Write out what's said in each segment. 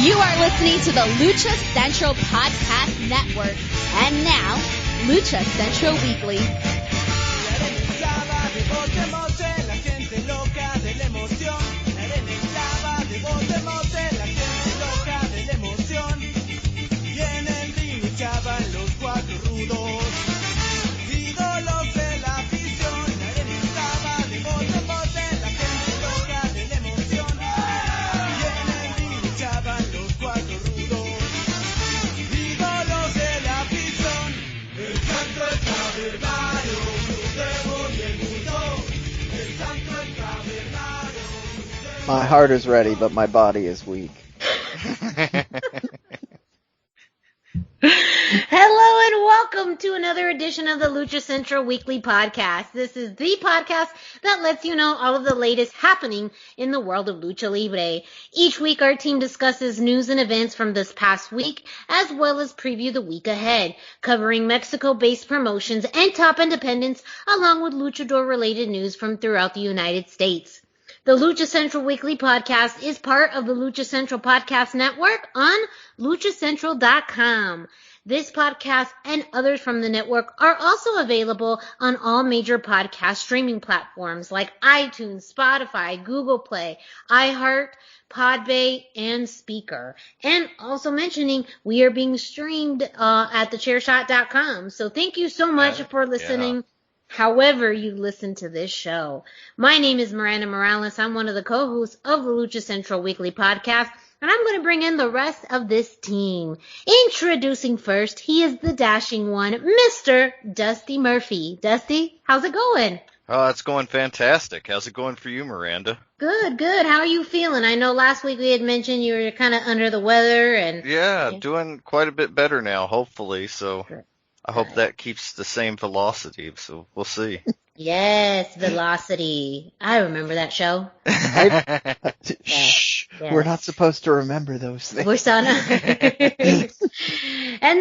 You are listening to the Lucha Central Podcast Network. And now, Lucha Central Weekly. My heart is ready, but my body is weak. Hello and welcome to another edition of the Lucha Central Weekly Podcast. This is the podcast that lets you know all of the latest happening in the world of Lucha Libre. Each week our team discusses news and events from this past week, as well as preview the week ahead, covering Mexico-based promotions and top independents, along with luchador-related news from throughout the United States. The Lucha Central Weekly Podcast is part of the Lucha Central Podcast Network on luchacentral.com. This podcast and others from the network are also available on all major podcast streaming platforms like iTunes, Spotify, Google Play, iHeart, Podbay, and Speaker. And also mentioning, we are being streamed at thechairshot.com. So thank you so much for listening. Yeah. However you listen to this show. My name is Miranda Morales. I'm one of the co-hosts of the Lucha Central Weekly Podcast, and I'm going to bring in the rest of this team. Introducing first, he is the dashing one, Mr. Dusty Murphy. Dusty, how's it going? Oh, it's going fantastic. How's it going for you, Miranda? Good, good. How are you feeling? I know last week we had mentioned you were kind of under the weather. And Yeah, doing quite a bit better now, hopefully, so... Good. I hope that keeps the same velocity, so we'll see. Yes, Velocity. I remember that show. Shh, yes. We're not supposed to remember those things. We're so not. And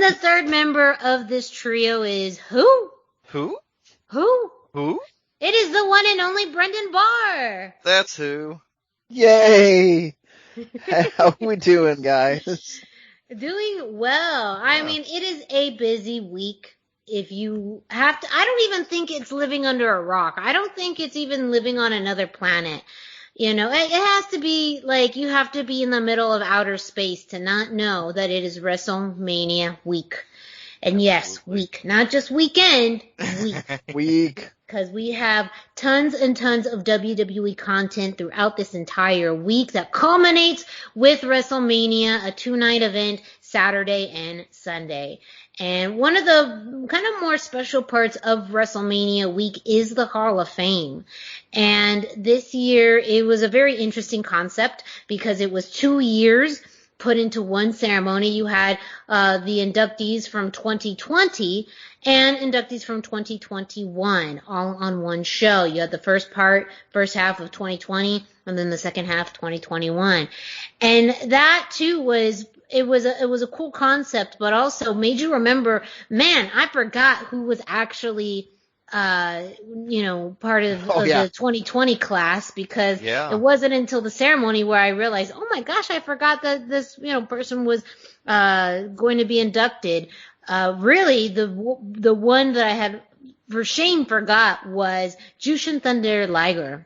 the third member of this trio is who? Who? Who? Who? It is the one and only Brendan Barr. That's who. Yay! How are we doing, guys? Doing well. I mean, it is a busy week. If you have to, I don't even think it's living under a rock. I don't think it's even living on another planet. You know, it has to be like you have to be in the middle of outer space to not know that it is WrestleMania week. And yes, week, not just weekend, week. Week. Because we have tons and tons of WWE content throughout this entire week that culminates with WrestleMania, a 2-night event, Saturday and Sunday. And one of the kind of more special parts of WrestleMania week is the Hall of Fame. And this year it was a very interesting concept because it was 2 years put into one ceremony. You had the inductees from 2020 and inductees from 2021 all on one show. You had the first half of 2020, and then the second half of 2021. And that too was a cool concept, but also made you remember, man, I forgot who was actually part of the 2020 class, because it wasn't until the ceremony where I realized, oh my gosh, I forgot that this, person was going to be inducted. Really, the one that I had for shame forgot was Jushin Thunder Liger.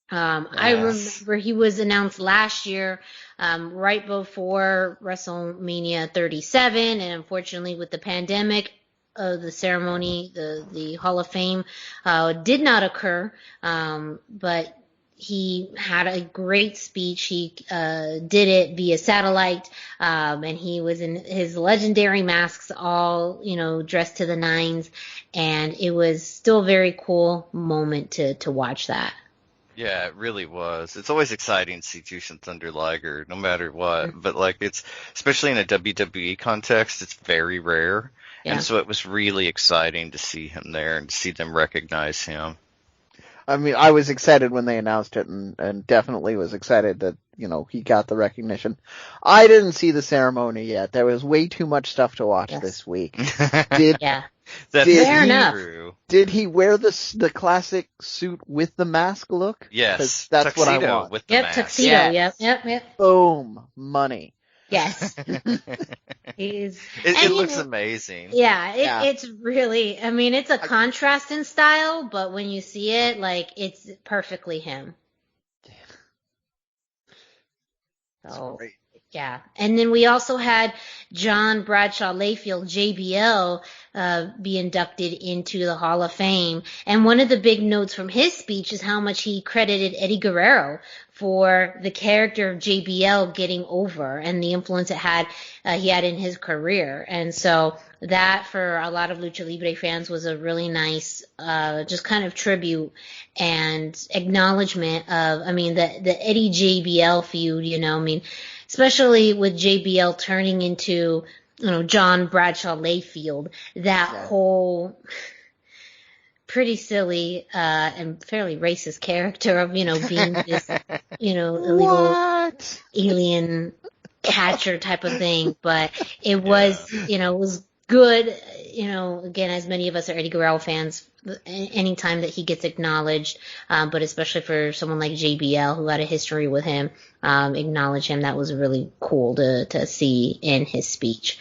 I remember he was announced last year, right before WrestleMania 37, and unfortunately with the pandemic, the ceremony, the Hall of Fame, did not occur, but he had a great speech. He did it via satellite, and he was in his legendary masks, all dressed to the nines, and it was still a very cool moment to watch that. Yeah, it really was. It's always exciting to see Jushin Thunder Liger, no matter what. Mm-hmm. But it's especially in a WWE context, it's very rare. Yeah. And so it was really exciting to see him there and to see them recognize him. I mean, I was excited when they announced it, and definitely was excited that, he got the recognition. I didn't see the ceremony yet. There was way too much stuff to watch this week. That's fair enough. Did he wear the classic suit with the mask look? Yes. That's tuxedo what I want. With the mask. Tuxedo. Yes. Yep. Boom. Money. Yes. It looks amazing. Yeah, it's really, I mean, it's a contrast in style, but when you see it, like, it's perfectly him. So, great. Yeah. And then we also had John Bradshaw Layfield, JBL, be inducted into the Hall of Fame. And one of the big notes from his speech is how much he credited Eddie Guerrero for the character of JBL getting over and the influence he had in his career. And so that, for a lot of Lucha Libre fans, was a really nice, just kind of tribute and acknowledgement of, I mean, the Eddie JBL feud, you know, I mean, especially with JBL turning into, you know, John Bradshaw Layfield, that whole pretty silly and fairly racist character of, you know, being this, you know, illegal alien catcher type of thing. But it was, you know, it was good, you know, again, as many of us are Eddie Guerrero fans, anytime that he gets acknowledged, but especially for someone like JBL who had a history with him, acknowledge him. That was really cool to see in his speech.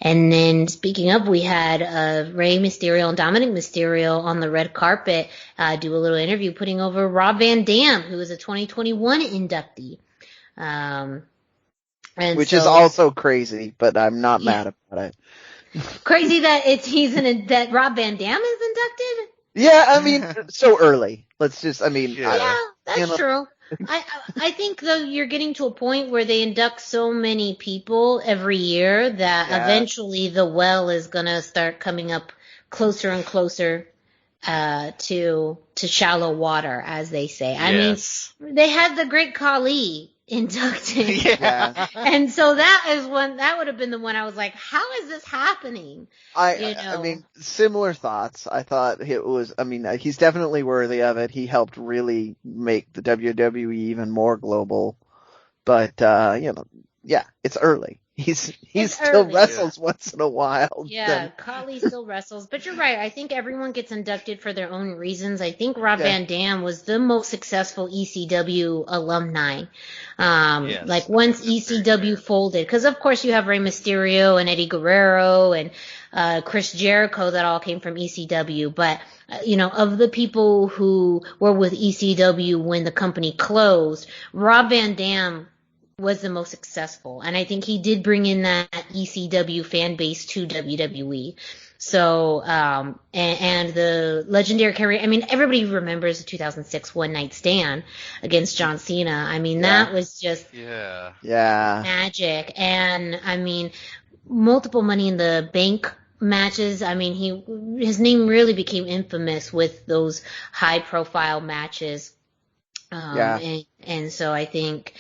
And then speaking of, we had Rey Mysterio and Dominic Mysterio on the red carpet do a little interview putting over Rob Van Dam, who was a 2021 inductee. Which is also crazy, but I'm not mad about it. Crazy that that Rob Van Dam is inducted? Yeah, I mean, so early. Let's just, I mean. Yeah, that's true. I think, though, you're getting to a point where they induct so many people every year that eventually the well is going to start coming up closer and closer to shallow water, as they say. I mean, they had the Great Khali inducted. And so that would have been the one I was like, how is this happening? I mean, similar thoughts. I thought it was, I mean, he's definitely worthy of it. He helped really make the WWE even more global. But, you know, it's early. He's still wrestles once in a while. Yeah, Khali still wrestles. But you're right. I think everyone gets inducted for their own reasons. I think Rob Van Dam was the most successful ECW alumni. Like once ECW folded, because of course you have Rey Mysterio and Eddie Guerrero and Chris Jericho that all came from ECW. But, you know, of the people who were with ECW when the company closed, Rob Van Dam was the most successful. And I think he did bring in that ECW fan base to WWE. So, and the legendary career, I mean, everybody remembers the 2006 One Night Stand against John Cena. I mean, that was just magic. And I mean, multiple Money in the Bank matches. I mean, his name really became infamous with those high profile matches. And so I think,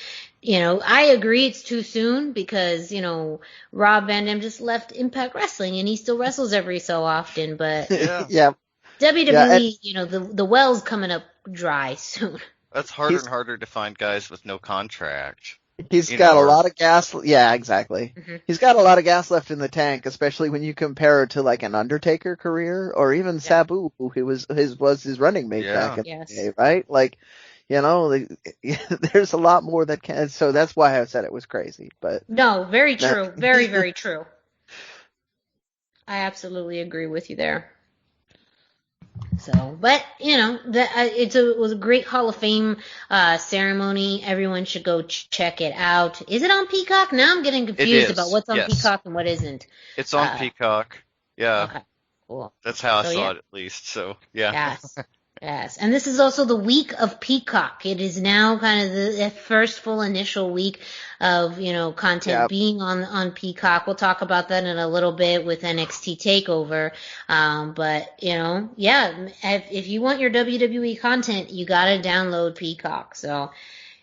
you know, I agree it's too soon because, you know, Rob Van Dam just left Impact Wrestling and he still wrestles every so often, but WWE, you know, the well's coming up dry soon. That's harder and harder to find guys with no contract. He's got a lot of gas. Yeah, exactly. Mm-hmm. He's got a lot of gas left in the tank, especially when you compare it to like an Undertaker career or even Sabu, who was his running mate back in the day, right? Like, you know, there's a lot more that can. So that's why I said it was crazy. But no, very true, very very true. I absolutely agree with you there. So, but you know, it was a great Hall of Fame ceremony. Everyone should go check it out. Is it on Peacock? Now I'm getting confused about what's on Peacock and what isn't. It's on Peacock. Yeah. Okay. Cool. That's how I saw it, at least. So yeah. Yes. Yes, and this is also the week of Peacock. It is now kind of the first full initial week of, you know, content being on Peacock. We'll talk about that in a little bit with NXT Takeover. But, you know, if you want your WWE content, you gotta download Peacock. So,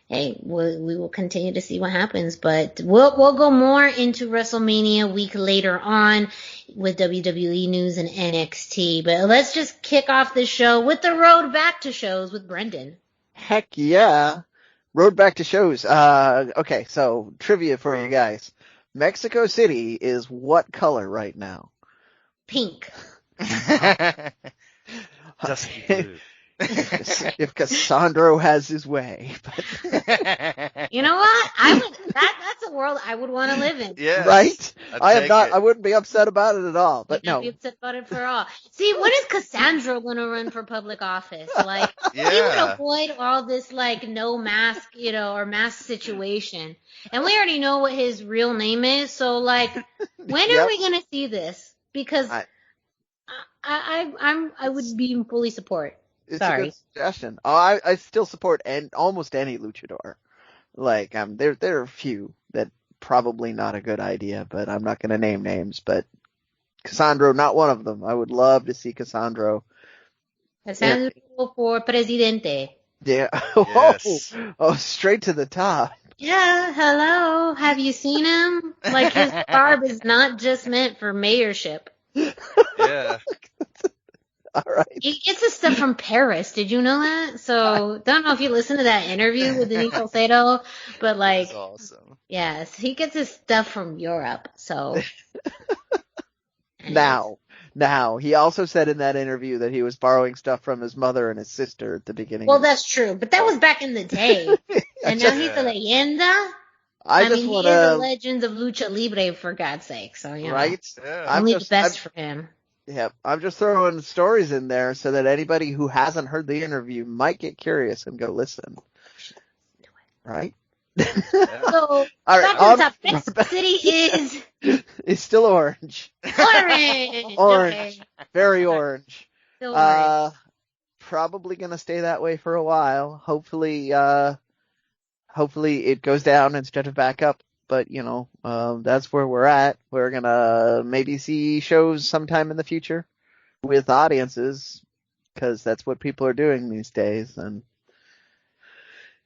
hey, we will continue to see what happens, but we'll go more into WrestleMania week later on with WWE news and NXT. But let's just kick off this show with the road back to shows with Brendan. Heck yeah. Road back to shows. Okay, so trivia for you guys. Mexico City is what color right now? Pink. Dusky blue. If Cassandro has his way. You know what? That's a world I would want to live in. Yes, right? I wouldn't be upset about it at all, but no. Be upset about it for all. See, when is Cassandro going to run for public office? Like, he would avoid all this, like, no mask, or mask situation. And we already know what his real name is, so, like, when are we going to see this? Because I would be in fully support. It's Sorry. a good suggestion. I still support almost any luchador. Like, there are a few that probably not a good idea, but I'm not going to name names. But Cassandro, not one of them. I would love to see Cassandro. Cassandro for presidente. Yeah. Yes. Oh, straight to the top. Yeah. Hello. Have you seen him? Like, his garb is not just meant for mayorship. Yeah. All right. He gets his stuff from Paris. Did you know that? So, don't know if you listened to that interview with Denise Salcedo, but like, that's awesome. Yes, he gets his stuff from Europe. So now, he also said in that interview that he was borrowing stuff from his mother and his sister at the beginning. Well, that's true, but that was back in the day, and now he's a leyenda. I mean, he is a legend of lucha libre, for God's sake. So right? Yeah. Only the best for him. Yeah, I'm just throwing stories in there so that anybody who hasn't heard the interview might get curious and go listen. Right? So, back on top, next city is still orange. Orange! Orange. Okay. Very orange. Still orange. Probably gonna stay that way for a while. Hopefully it goes down instead of back up. But, that's where we're at. We're gonna maybe see shows sometime in the future with audiences, because that's what people are doing these days. And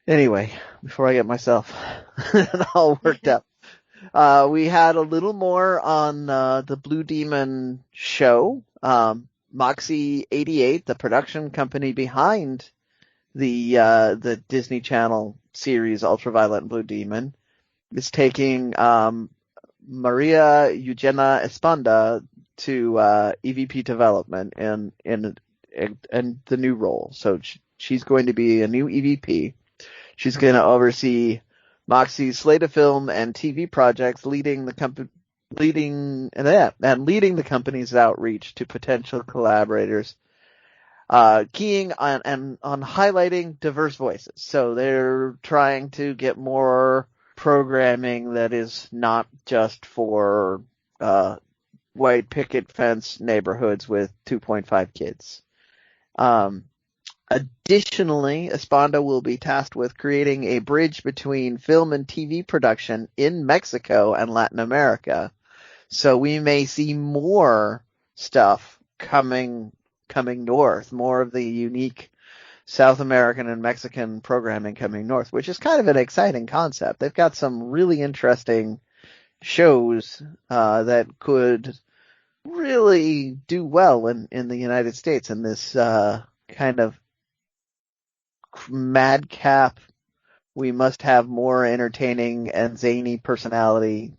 anyway, before I get myself all worked up, we had a little more on the Blue Demon show. Moxie 88, the production company behind the Disney Channel series Ultraviolet and Blue Demon, is taking Maria Eugenia Esponda to EVP development and the new role. So she's going to be a new EVP. She's going to oversee Moxie's slate of film and TV projects, leading the company's outreach to potential collaborators, keying on highlighting diverse voices. So they're trying to get more programming that is not just for white picket fence neighborhoods with 2.5 kids. Additionally, Esponda will be tasked with creating a bridge between film and TV production in Mexico and Latin America. So we may see more stuff coming north, more of the unique South American and Mexican programming coming north, which is kind of an exciting concept. They've got some really interesting shows that could really do well in the United States in this kind of madcap, we must have more entertaining and zany personality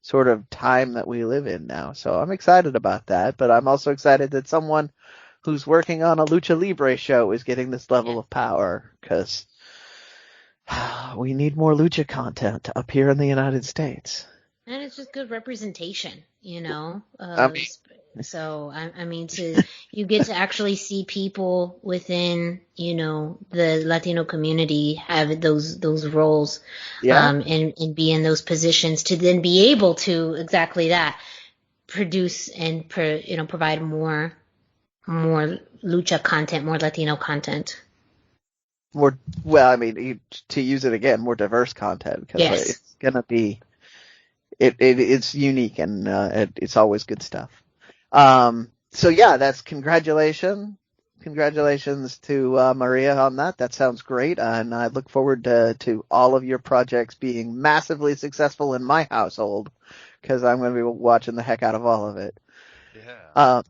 sort of time that we live in now. So I'm excited about that, but I'm also excited that someone who's working on a Lucha Libre show is getting this level of power, because we need more Lucha content up here in the United States. And it's just good representation, So, I mean, you get to actually see people within, the Latino community have those roles, and be in those positions to then be able to exactly that, produce and, provide more Lucha content, more Latino content. To use it again, more diverse content, because it's going to be, it's unique and it's always good stuff. So yeah, that's congratulations to Maria on that. That sounds great, and I look forward to all of your projects being massively successful in my household, because I'm going to be watching the heck out of all of it. Yeah.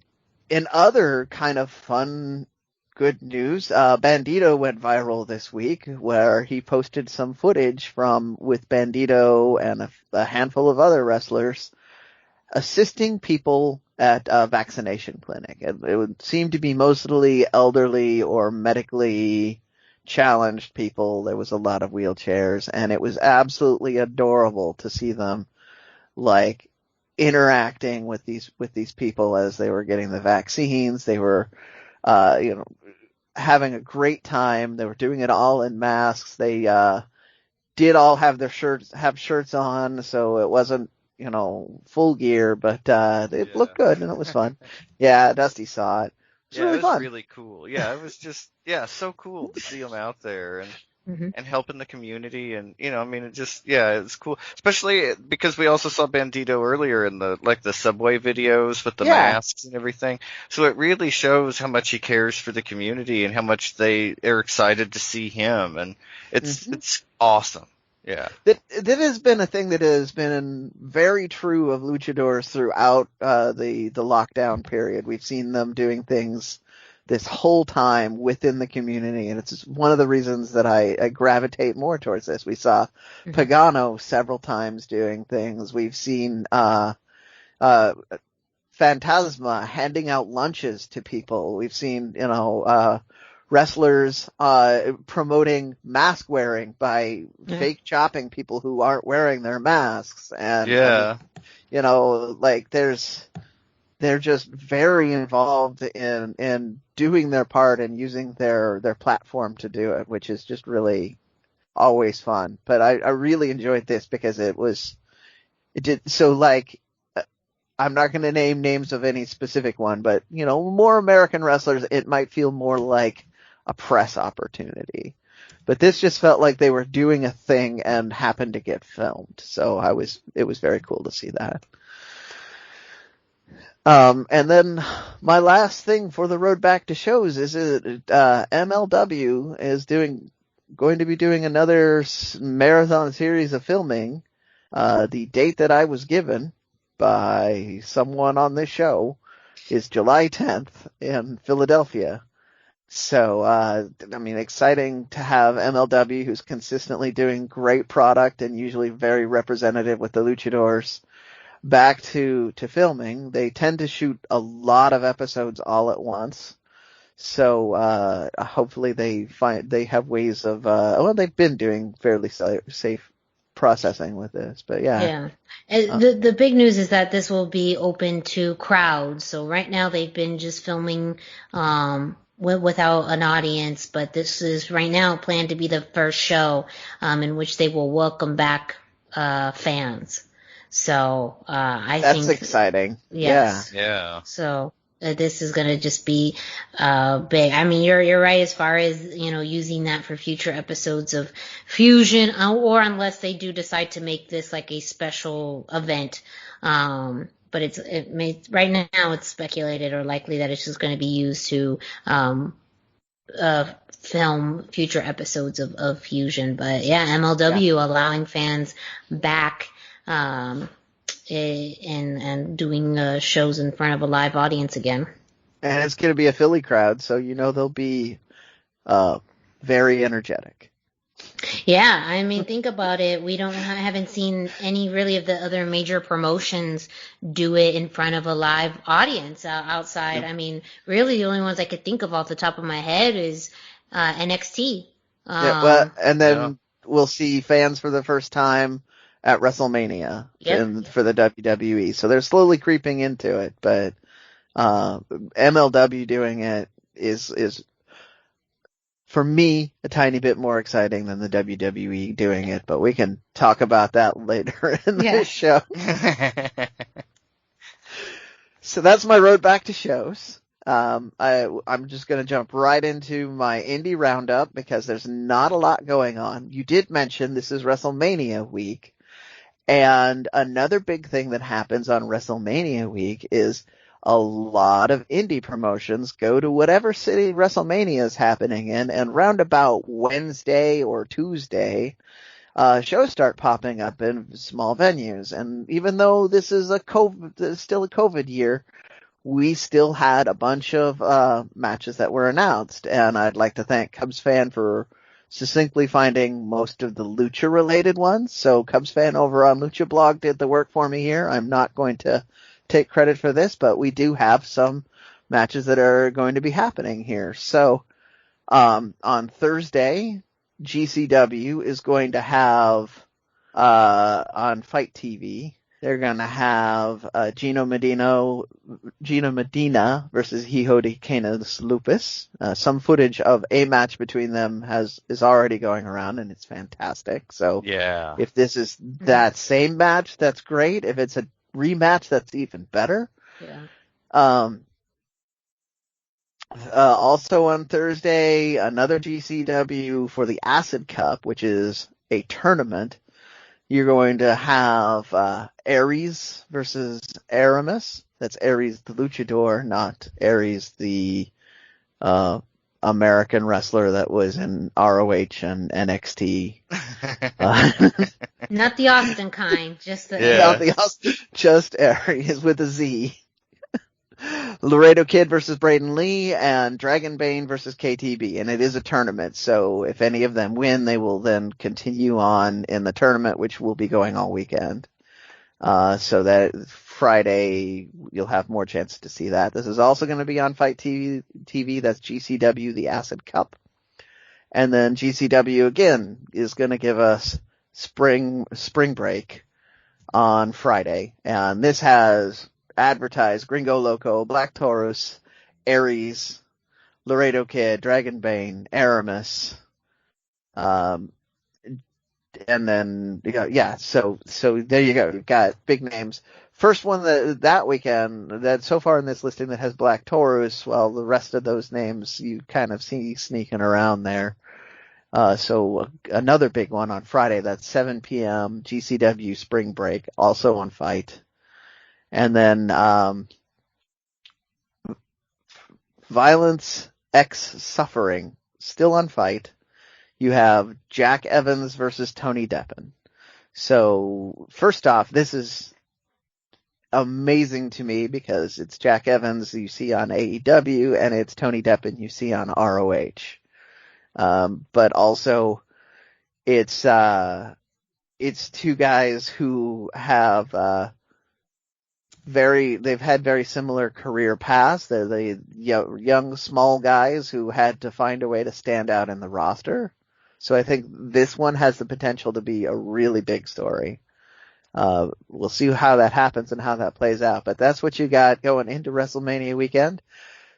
In other kind of fun, good news, Bandito went viral this week, where he posted some footage with Bandito and a handful of other wrestlers assisting people at a vaccination clinic. It would seem to be mostly elderly or medically challenged people. There was a lot of wheelchairs, and it was absolutely adorable to see them like interacting with these people as they were getting the vaccines. They were, having a great time. They were doing it all in masks. They did all have their shirts on, so it wasn't, full gear, but it looked good and it was fun. Yeah, Dusty saw it. It was really fun. Really cool. Yeah, it was just so cool to see them out there and helping the community, and it's cool, especially because we also saw Bandito earlier in the subway videos with the masks and everything. So it really shows how much he cares for the community and how much they are excited to see him, and it's awesome. Yeah. That has been a thing that has been very true of luchadors throughout the lockdown period. We've seen them doing things this whole time within the community, and it's one of the reasons that I gravitate more towards this. We saw Pagano several times doing things. We've seen Phantasma handing out lunches to people. We've seen, wrestlers promoting mask wearing by fake chopping people who aren't wearing their masks. And they're just very involved in doing their part and using their platform to do it, which is just really always fun. But I really enjoyed this because I'm not going to name names of any specific one, but more American wrestlers, it might feel more like a press opportunity. But this just felt like they were doing a thing and happened to get filmed. So it was very cool to see that. And then my last thing for the road back to shows is MLW is going to be doing another marathon series of filming. The date that I was given by someone on this show is July 10th in Philadelphia. So, exciting to have MLW, who's consistently doing great product and usually very representative with the luchadors, back to filming. They tend to shoot a lot of episodes all at once. So, hopefully they have ways of, they've been doing fairly safe processing with this, but yeah. The big news is that this will be open to crowds. So right now they've been just filming, without an audience, but this is right now planned to be the first show, in which they will welcome back, fans. So, I think that's exciting. Yes. Yeah. So, this is going to just be big. I mean, you're right as far as, using that for future episodes of Fusion, or unless they do decide to make this like a special event. But right now it's speculated or likely that it's just going to be used to film future episodes of Fusion. But yeah, MLW allowing fans back and doing shows in front of a live audience again. And it's going to be a Philly crowd, so they'll be very energetic. Yeah, I mean, think about it. We haven't seen any really of the other major promotions do it in front of a live audience outside. Yep. I mean, really the only ones I could think of off the top of my head is NXT. And then we'll see fans for the first time at WrestleMania for the WWE. So they're slowly creeping into it, but MLW doing it is for me a tiny bit more exciting than the WWE doing it, but we can talk about that later in the show. So that's my road back to shows. I'm just going to jump right into my indie roundup because there's not a lot going on. You did mention this is WrestleMania week, and another big thing that happens on WrestleMania week is a lot of indie promotions go to whatever city WrestleMania is happening in, and round about Wednesday or Tuesday, shows start popping up in small venues. And even though this is still a COVID year, we still had a bunch of matches that were announced, and I'd like to thank Cubs Fan for succinctly finding most of the Lucha related ones. So Cubs Fan over on Lucha Blog did the work for me here. I'm not going to take credit for this, but we do have some matches that are going to be happening here. So On Thursday, GCW is going to have, on Fight TV, they're going to have, Gino Medina versus Hijo de Canis Lupus. Some footage of a match between them is already going around, and it's fantastic. So yeah, if this is that same match, that's great. If it's a rematch, that's even better. Yeah. Also on Thursday, another GCW for the Acid Cup, which is a tournament. You're going to have Aries versus Aramis. That's Aries the luchador, not Aries the American wrestler that was in ROH and NXT. Not the Austin kind, just the Not the Austin, just Aries with a Z. Laredo Kid versus Braden Lee, and Dragon Bane versus KTB, and it is a tournament, so if any of them win, they will then continue on in the tournament, which will be going all weekend. So that Friday, you'll have more chance to see that. This is also going to be on Fight TV. That's GCW, the Acid Cup. And then GCW again is going to give us spring break on Friday, and this has advertised Gringo Loco, Black Taurus, Aries, Laredo Kid, Dragon Bane, Aramis, and then so there you go. You've got big names. First one that weekend that so far in this listing that has Black Taurus. Well, the rest of those names you kind of see sneaking around there. So another big one on Friday. That's 7 p.m. GCW Spring Break, also on Fight. And then, Violence X Suffering, still on Fight. You have Jack Evans versus Tony Deppen. So, first off, this is amazing to me because it's Jack Evans you see on AEW and it's Tony Deppen you see on ROH. But also, it's two guys who have, they've had very similar career paths. They're the young, small guys who had to find a way to stand out in the roster. So I think this one has the potential to be a really big story. We'll see how that happens and how that plays out, but that's what you got going into WrestleMania weekend.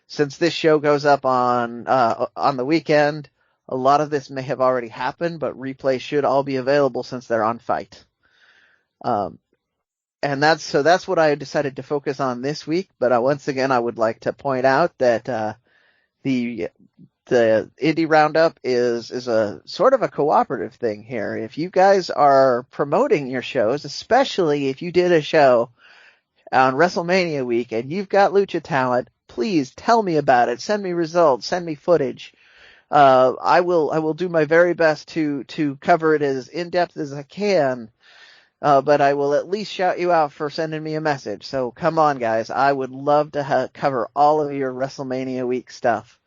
Since this show goes up on the weekend, a lot of this may have already happened, but replays should all be available since they're on Fight. And that's what I decided to focus on this week. But once again, I would like to point out that the Indie Roundup is a sort of a cooperative thing here. If you guys are promoting your shows, especially if you did a show on WrestleMania week and you've got lucha talent, please tell me about it. Send me results. Send me footage. I will do my very best to cover it as in depth as I can. But I will at least shout you out for sending me a message. So come on, guys. I would love to cover all of your WrestleMania week stuff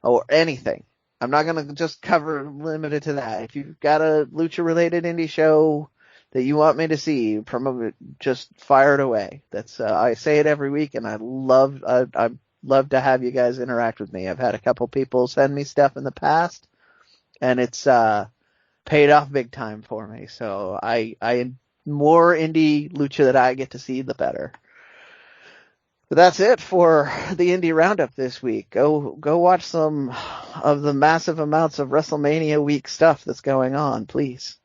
or anything. I'm not going to just cover limited to that. If you've got a lucha-related indie show that you want me to see, promote it, just fire it away. That's I say it every week, and I love to have you guys interact with me. I've had a couple people send me stuff in the past, and it's paid off big time for me. So I more indie lucha that I get to see, the better. But that's it for the Indie Roundup this week. Go watch some of the massive amounts of WrestleMania week stuff that's going on, please.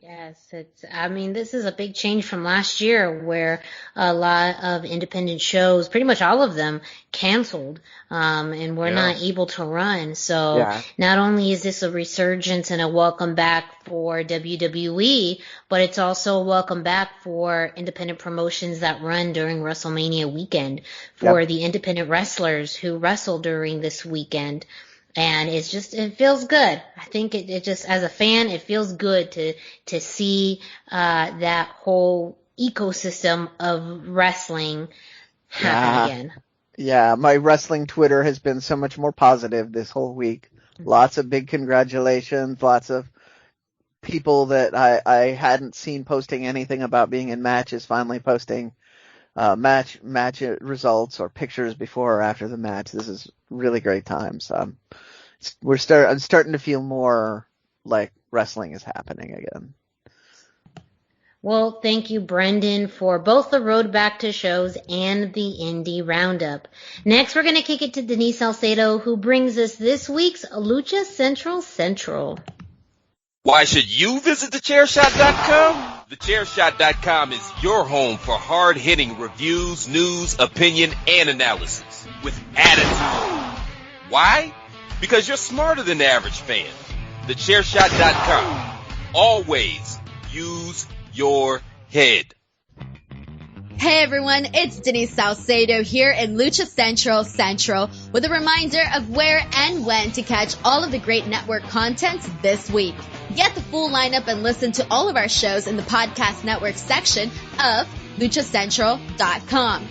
Yes, this is a big change from last year where a lot of independent shows, pretty much all of them, canceled, and were not able to run. So not only is this a resurgence and a welcome back for WWE, but it's also a welcome back for independent promotions that run during WrestleMania weekend for the independent wrestlers who wrestle during this weekend. And it feels good. I think it just, as a fan, it feels good to see, that whole ecosystem of wrestling happen again. Yeah, my wrestling Twitter has been so much more positive this whole week. Mm-hmm. Lots of big congratulations, lots of people that I hadn't seen posting anything about being in matches finally posting match results or pictures before or after the match. This is really great times. I'm starting to feel more like wrestling is happening again. Well, thank you, Brendan, for both the road back to shows and the indie roundup. Next, we're going to kick it to Denise Salcedo, who brings us this week's Lucha Central. Why should you visit thechairshot.com? Thechairshot.com is your home for hard-hitting reviews, news, opinion, and analysis with attitude. Why? Because you're smarter than the average fan. Thechairshot.com. Always use your head. Hey everyone, it's Denise Salcedo here in Lucha Central with a reminder of where and when to catch all of the great network content this week. Get the full lineup and listen to all of our shows in the podcast network section of luchacentral.com.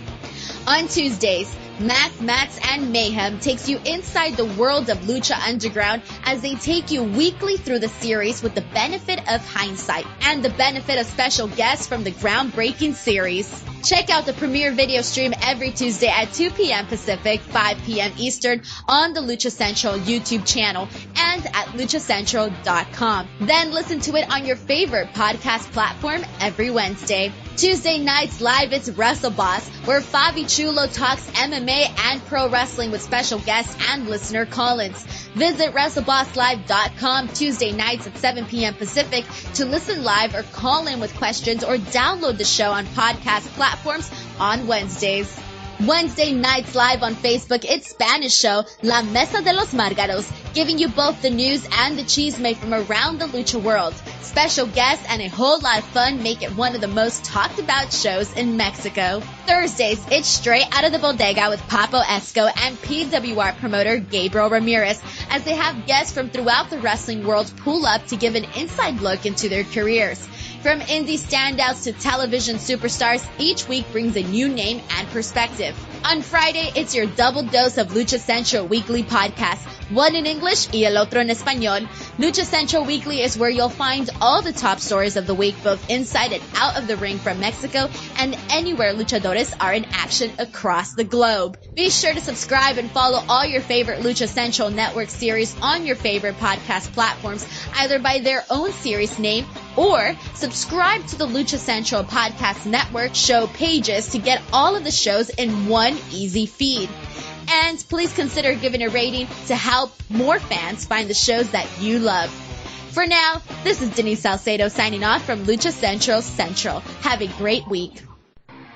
On Tuesdays, Mass, Mats, and Mayhem takes you inside the world of Lucha Underground as they take you weekly through the series with the benefit of hindsight and the benefit of special guests from the groundbreaking series. Check out the premiere video stream every Tuesday at 2 p.m. Pacific, 5 p.m. Eastern on the Lucha Central YouTube channel and at luchacentral.com. Then listen to it on your favorite podcast platform every Wednesday. Tuesday nights live, it's WrestleBoss, where Fabi Chulo talks MMA and pro wrestling with special guests and listener call-ins. Visit WrestleBossLive.com Tuesday nights at 7 p.m. Pacific to listen live or call in with questions or download the show on podcast platforms on Wednesdays. Wednesday nights live on Facebook, it's Spanish show La Mesa de los Márgaros, giving you both the news and the chisme from around the lucha world. Special guests and a whole lot of fun make it one of the most talked about shows in Mexico. Thursdays, it's Straight Out of the Bodega with Papo Esco and PWR promoter Gabriel Ramirez, as they have guests from throughout the wrestling world pull up to give an inside look into their careers. From indie standouts to television superstars, each week brings a new name and perspective. On Friday, it's your double dose of Lucha Central Weekly podcast, one in English y el otro en español. Lucha Central Weekly is where you'll find all the top stories of the week, both inside and out of the ring from Mexico and anywhere luchadores are in action across the globe. Be sure to subscribe and follow all your favorite Lucha Central Network series on your favorite podcast platforms, either by their own series name or subscribe to the Lucha Central Podcast Network show pages to get all of the shows in one easy feed. And please consider giving a rating to help more fans find the shows that you love. For now, this is Denise Salcedo signing off from Lucha Central. Have a great week.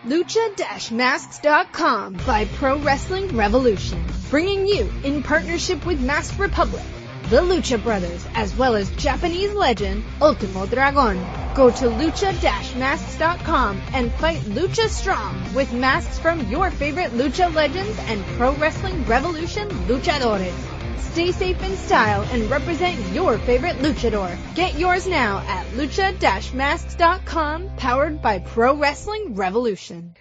Lucha-Masks.com by Pro Wrestling Revolution, bringing you, in partnership with Mask Republic, the Lucha Brothers, as well as Japanese legend Ultimo Dragon. Go to lucha-masks.com and fight Lucha Strong with masks from your favorite Lucha legends and Pro Wrestling Revolution luchadores. Stay safe in style and represent your favorite luchador. Get yours now at lucha-masks.com, powered by Pro Wrestling Revolution.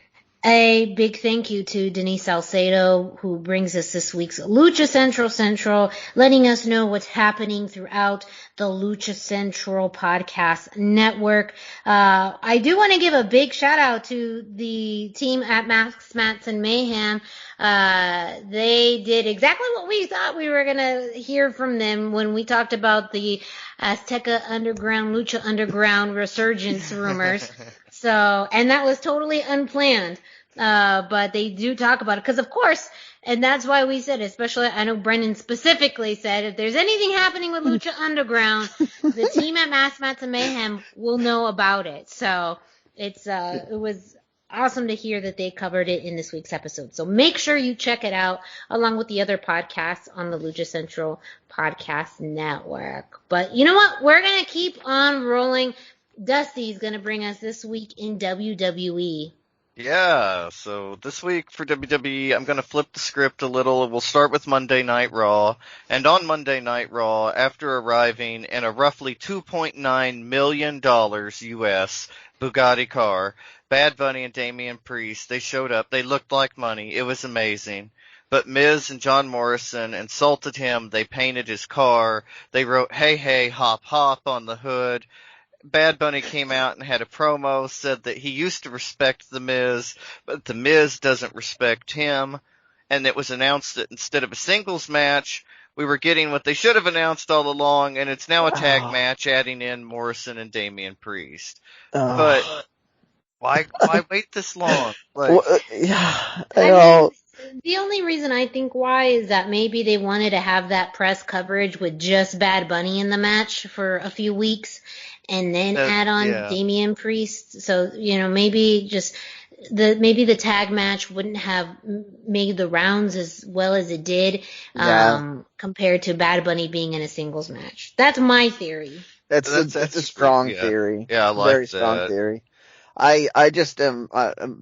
A big thank you to Denise Salcedo, who brings us this week's Lucha Central, letting us know what's happening throughout the Lucha Central Podcast Network. I do want to give a big shout out to the team at Masks, Mats, and Mayhem. They did exactly what we thought we were going to hear from them when we talked about the Azteca Underground, Lucha Underground resurgence rumors. And that was totally unplanned. But they do talk about it because, of course, and that's why we said, especially, I know Brendan specifically said, if there's anything happening with Lucha Underground, the team at Mass, Mats, and Mayhem will know about it. So it was awesome to hear that they covered it in this week's episode. So make sure you check it out along with the other podcasts on the Lucha Central Podcast Network. But you know what? We're going to keep on rolling. Dusty's going to bring us this week in WWE. Yeah, so this week for WWE, I'm going to flip the script a little. We'll start with Monday Night Raw. And on Monday Night Raw, after arriving in a roughly $2.9 million US Bugatti car, Bad Bunny and Damian Priest, they showed up. They looked like money. It was amazing. But Miz and John Morrison insulted him. They painted his car. They wrote, "Hey, hey, hop, hop" on the hood. Bad Bunny came out and had a promo, said that he used to respect The Miz, but The Miz doesn't respect him. And it was announced that instead of a singles match, we were getting what they should have announced all along, and it's now a tag match, adding in Morrison and Damian Priest. But why wait this long? Like, the only reason I think why is that maybe they wanted to have that press coverage with just Bad Bunny in the match for a few weeks, and then add on Damian Priest. So maybe the tag match wouldn't have made the rounds as well as it did, compared to Bad Bunny being in a singles match. That's my theory. That's a strong theory. Yeah, I like very strong theory. I just am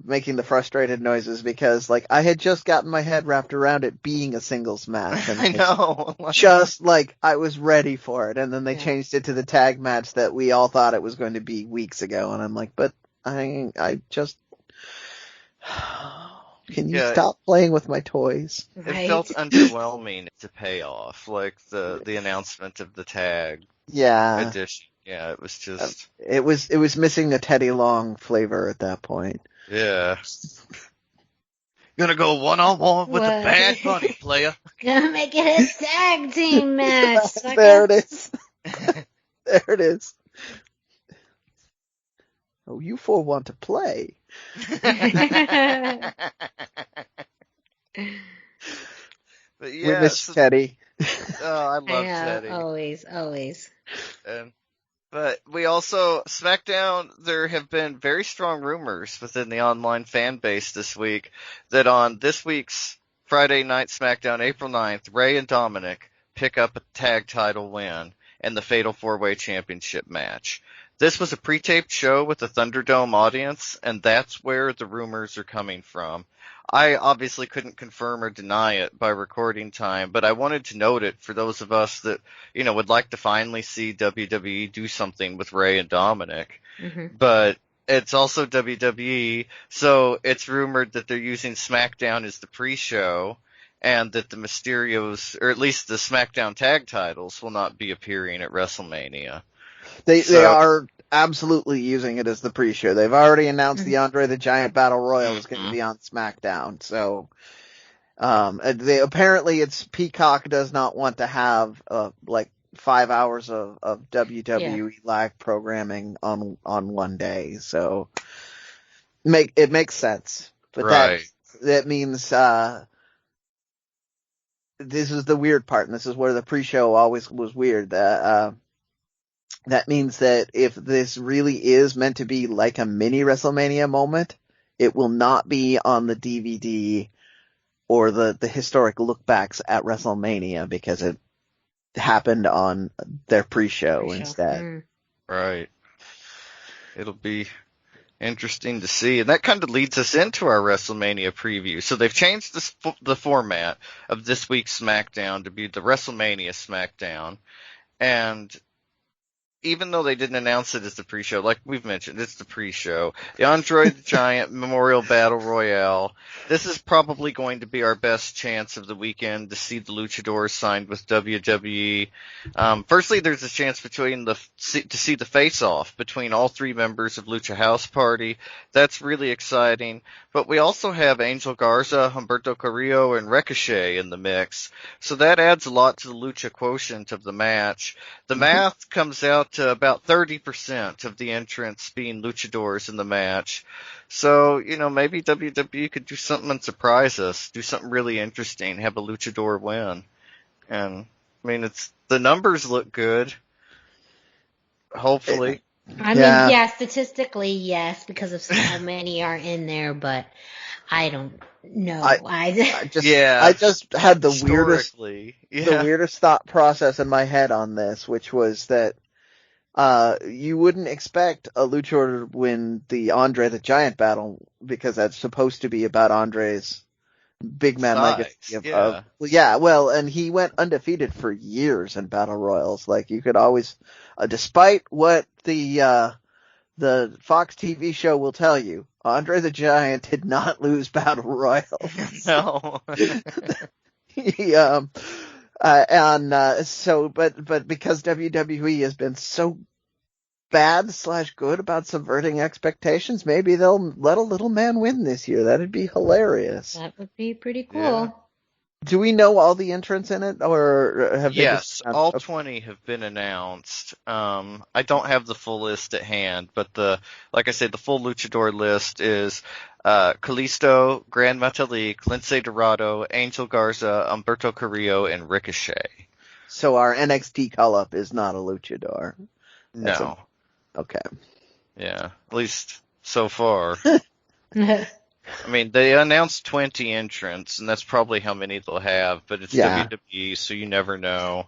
making the frustrated noises because, like, I had just gotten my head wrapped around it being a singles match. And I know. Just, like, I was ready for it. And then they changed it to the tag match that we all thought it was going to be weeks ago. And I'm like, but I just... Can you stop playing with my toys? It felt underwhelming to pay off, like the announcement of the tag edition. Yeah, it was just... It was missing a Teddy Long flavor at that point. Yeah. Gonna go one-on-one with the Bad Bunny, player. Gonna make it a tag team match. There it is. There it is. Oh, you four want to play. But we miss Teddy. Oh, I love Teddy. Always. But we also, SmackDown, there have been very strong rumors within the online fan base this week that on this week's Friday Night SmackDown, April 9th, Rey and Dominic pick up a tag title win and the Fatal 4-Way Championship match. This was a pre-taped show with a Thunderdome audience, and that's where the rumors are coming from. I obviously couldn't confirm or deny it by recording time, but I wanted to note it for those of us that, would like to finally see WWE do something with Rey and Dominic. Mm-hmm. But it's also WWE, so it's rumored that they're using SmackDown as the pre-show, and that the Mysterios, or at least the SmackDown tag titles, will not be appearing at WrestleMania. They are absolutely using it as the pre-show. They've already announced the Andre the Giant Battle Royal is going to be on SmackDown. So, apparently it's Peacock does not want to have, 5 hours of WWE live programming on one day. So, it makes sense. But that means, this is the weird part, and this is where the pre-show always was weird. That means that if this really is meant to be like a mini WrestleMania moment, it will not be on the DVD or the historic lookbacks at WrestleMania because it happened on their pre-show instead. Right. It'll be interesting to see. And that kind of leads us into our WrestleMania preview. So they've changed the format of this week's SmackDown to be the WrestleMania SmackDown. And even though they didn't announce it as the pre-show, like we've mentioned, it's the pre-show. The Andre the Giant Memorial Battle Royale. This is probably going to be our best chance of the weekend to see the Luchadors signed with WWE. Firstly, there's a chance to see the face-off between all three members of Lucha House Party. That's really exciting. But we also have Angel Garza, Humberto Carrillo, and Ricochet in the mix. So that adds a lot to the Lucha quotient of the match. The math comes out to about 30% of the entrants being luchadors in the match. So, maybe WWE could do something and surprise us, do something really interesting, have a luchador win. And, the numbers look good. Hopefully. Statistically, yes, because of so many are in there, but I don't know. I just had the weirdest thought process in my head on this, which was that you wouldn't expect a luchador to win the Andre the Giant battle because that's supposed to be about Andre's big man legacy. And he went undefeated for years in battle royals. Like, you could always, despite what the Fox TV show will tell you, Andre the Giant did not lose battle royals. No. But because WWE has been so bad/good about subverting expectations, maybe they'll let a little man win this year. That'd be hilarious. That would be pretty cool. Yeah. Do we know all the entrants in it, or have they just... Yes, all 20 have been announced. I don't have the full list at hand, but like I said, the full Luchador list is Kalisto, Gran Metalik, Lince Dorado, Angel Garza, Humberto Carrillo, and Ricochet. So our NXT call-up is not a Luchador? No. Okay. Yeah, at least so far. I mean, they announced 20 entrants, and that's probably how many they'll have, but it's WWE, so you never know.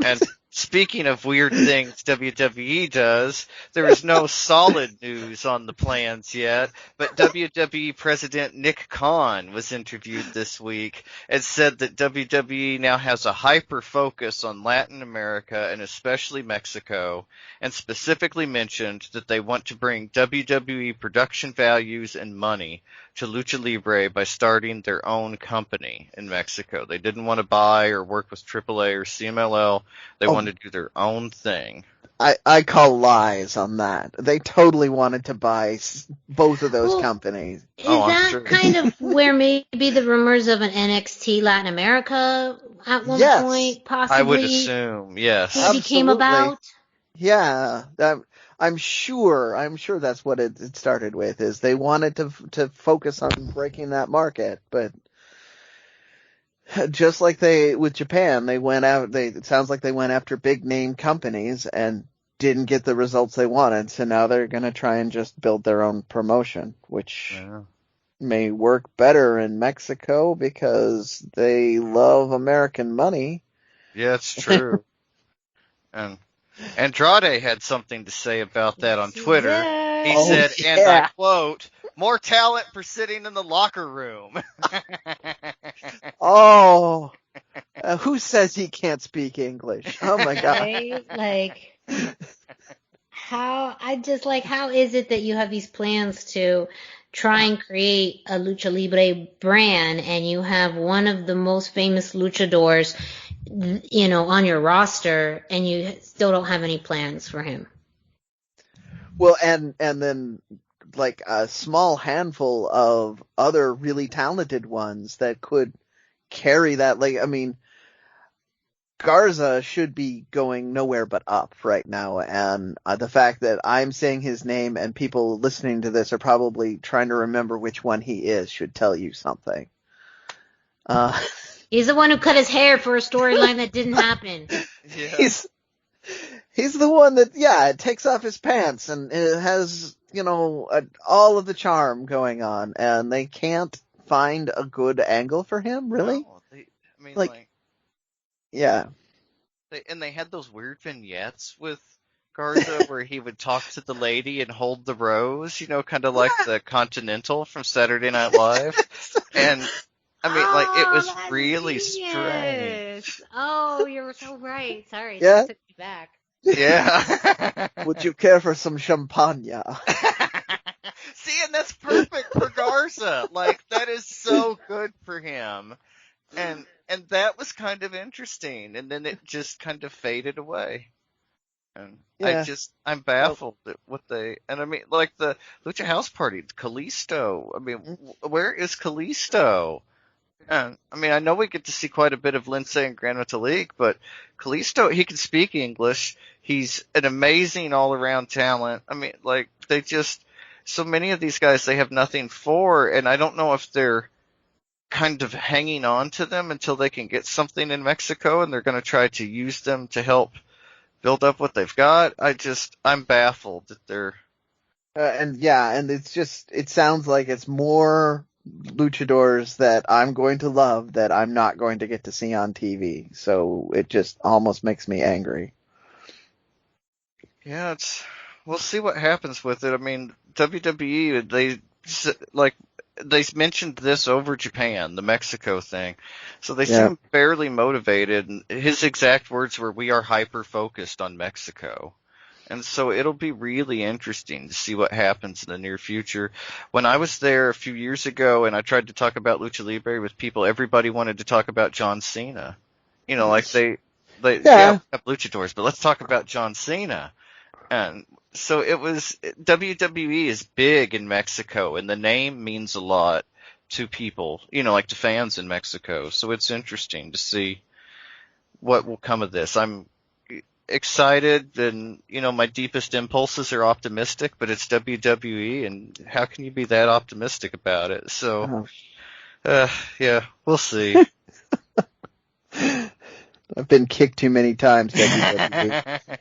And speaking of weird things WWE does, there is no solid news on the plans yet, but WWE President Nick Khan was interviewed this week and said that WWE now has a hyper focus on Latin America and especially Mexico, and specifically mentioned that they want to bring WWE production values and money to Lucha Libre by starting their own company in Mexico. They didn't want to buy or work with AAA or CMLL. They wanted to do their own thing. I call lies on that. They totally wanted to buy both of those companies. Is that kind of where maybe the rumors of an NXT Latin America at one point possibly? I would assume, yes. Maybe came about? Yeah, I'm sure that's what it started with, is they wanted to focus on breaking that market, but just like with Japan, it sounds like they went after big name companies and didn't get the results they wanted, so now they're going to try and just build their own promotion, which may work better in Mexico because they love American money. Yeah, it's true. And Andrade had something to say about that on Twitter. He said, and I quote, "More talent for sitting in the locker room." Who says he can't speak English? Oh my God. Right? How is it that you have these plans to try and create a Lucha Libre brand and you have one of the most famous luchadors, on your roster and you still don't have any plans for him? Well, and then like a small handful of other really talented ones that could carry that. Like, I mean, Garza should be going nowhere but up right now, and the fact that I'm saying his name and people listening to this are probably trying to remember which one he is should tell you something. He's the one who cut his hair for a storyline that didn't happen. Yeah. He's the one that, takes off his pants and it has, all of the charm going on, and they can't find a good angle for him, really? No, yeah. They had those weird vignettes with Garza where he would talk to the lady and hold the rose, kind of like the Continental from Saturday Night Live. And it was really strange. Oh, you're so right. Sorry, that took me back. Yeah. Would you care for some champagne? See, and that's perfect for Garza. That is so good for him. And that was kind of interesting, and then it just kind of faded away. And I'm baffled at what the Lucha House Party, Kalisto. Where is Kalisto? And I know we get to see quite a bit of Lince and Gran Metalik, but Kalisto, he can speak English. He's an amazing all-around talent. So many of these guys, they have nothing for, and I don't know if they're kind of hanging on to them until they can get something in Mexico, and they're going to try to use them to help build up what they've got. I'm baffled that they're... and it sounds like it's more luchadors that I'm going to love that I'm not going to get to see on TV. So it just almost makes me angry. Yeah, we'll see what happens with it. WWE, they mentioned this over Japan, the Mexico thing. So they seem fairly motivated. And his exact words were, "We are hyper-focused on Mexico." And so it'll be really interesting to see what happens in the near future. When I was there a few years ago and I tried to talk about Lucha Libre with people, everybody wanted to talk about John Cena. They have luchadors, but let's talk about John Cena. And so WWE is big in Mexico, and the name means a lot to people, like to fans in Mexico. So it's interesting to see what will come of this. I'm excited, and my deepest impulses are optimistic, but it's WWE, and how can you be that optimistic about it? So, yeah, we'll see. I've been kicked too many times, WWE.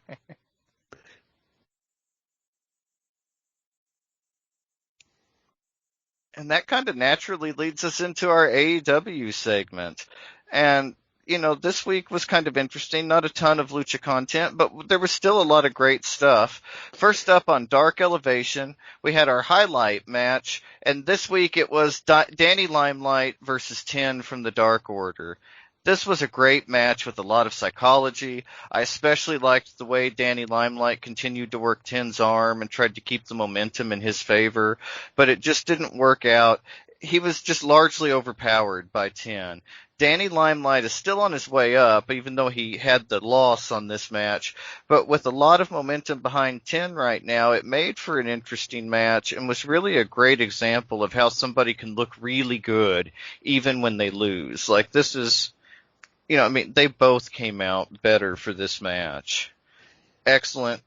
And that kind of naturally leads us into our AEW segment. And, this week was kind of interesting. Not a ton of Lucha content, but there was still a lot of great stuff. First up on Dark Elevation, we had our highlight match. And this week it was Danny Limelight versus 10 from the Dark Order. This was a great match with a lot of psychology. I especially liked the way Danny Limelight continued to work 10's arm and tried to keep the momentum in his favor, but it just didn't work out. He was just largely overpowered by 10. Danny Limelight is still on his way up, even though he had the loss on this match, but with a lot of momentum behind 10 right now, it made for an interesting match and was really a great example of how somebody can look really good even when they lose. Like, this is... they both came out better for this match. Excellent.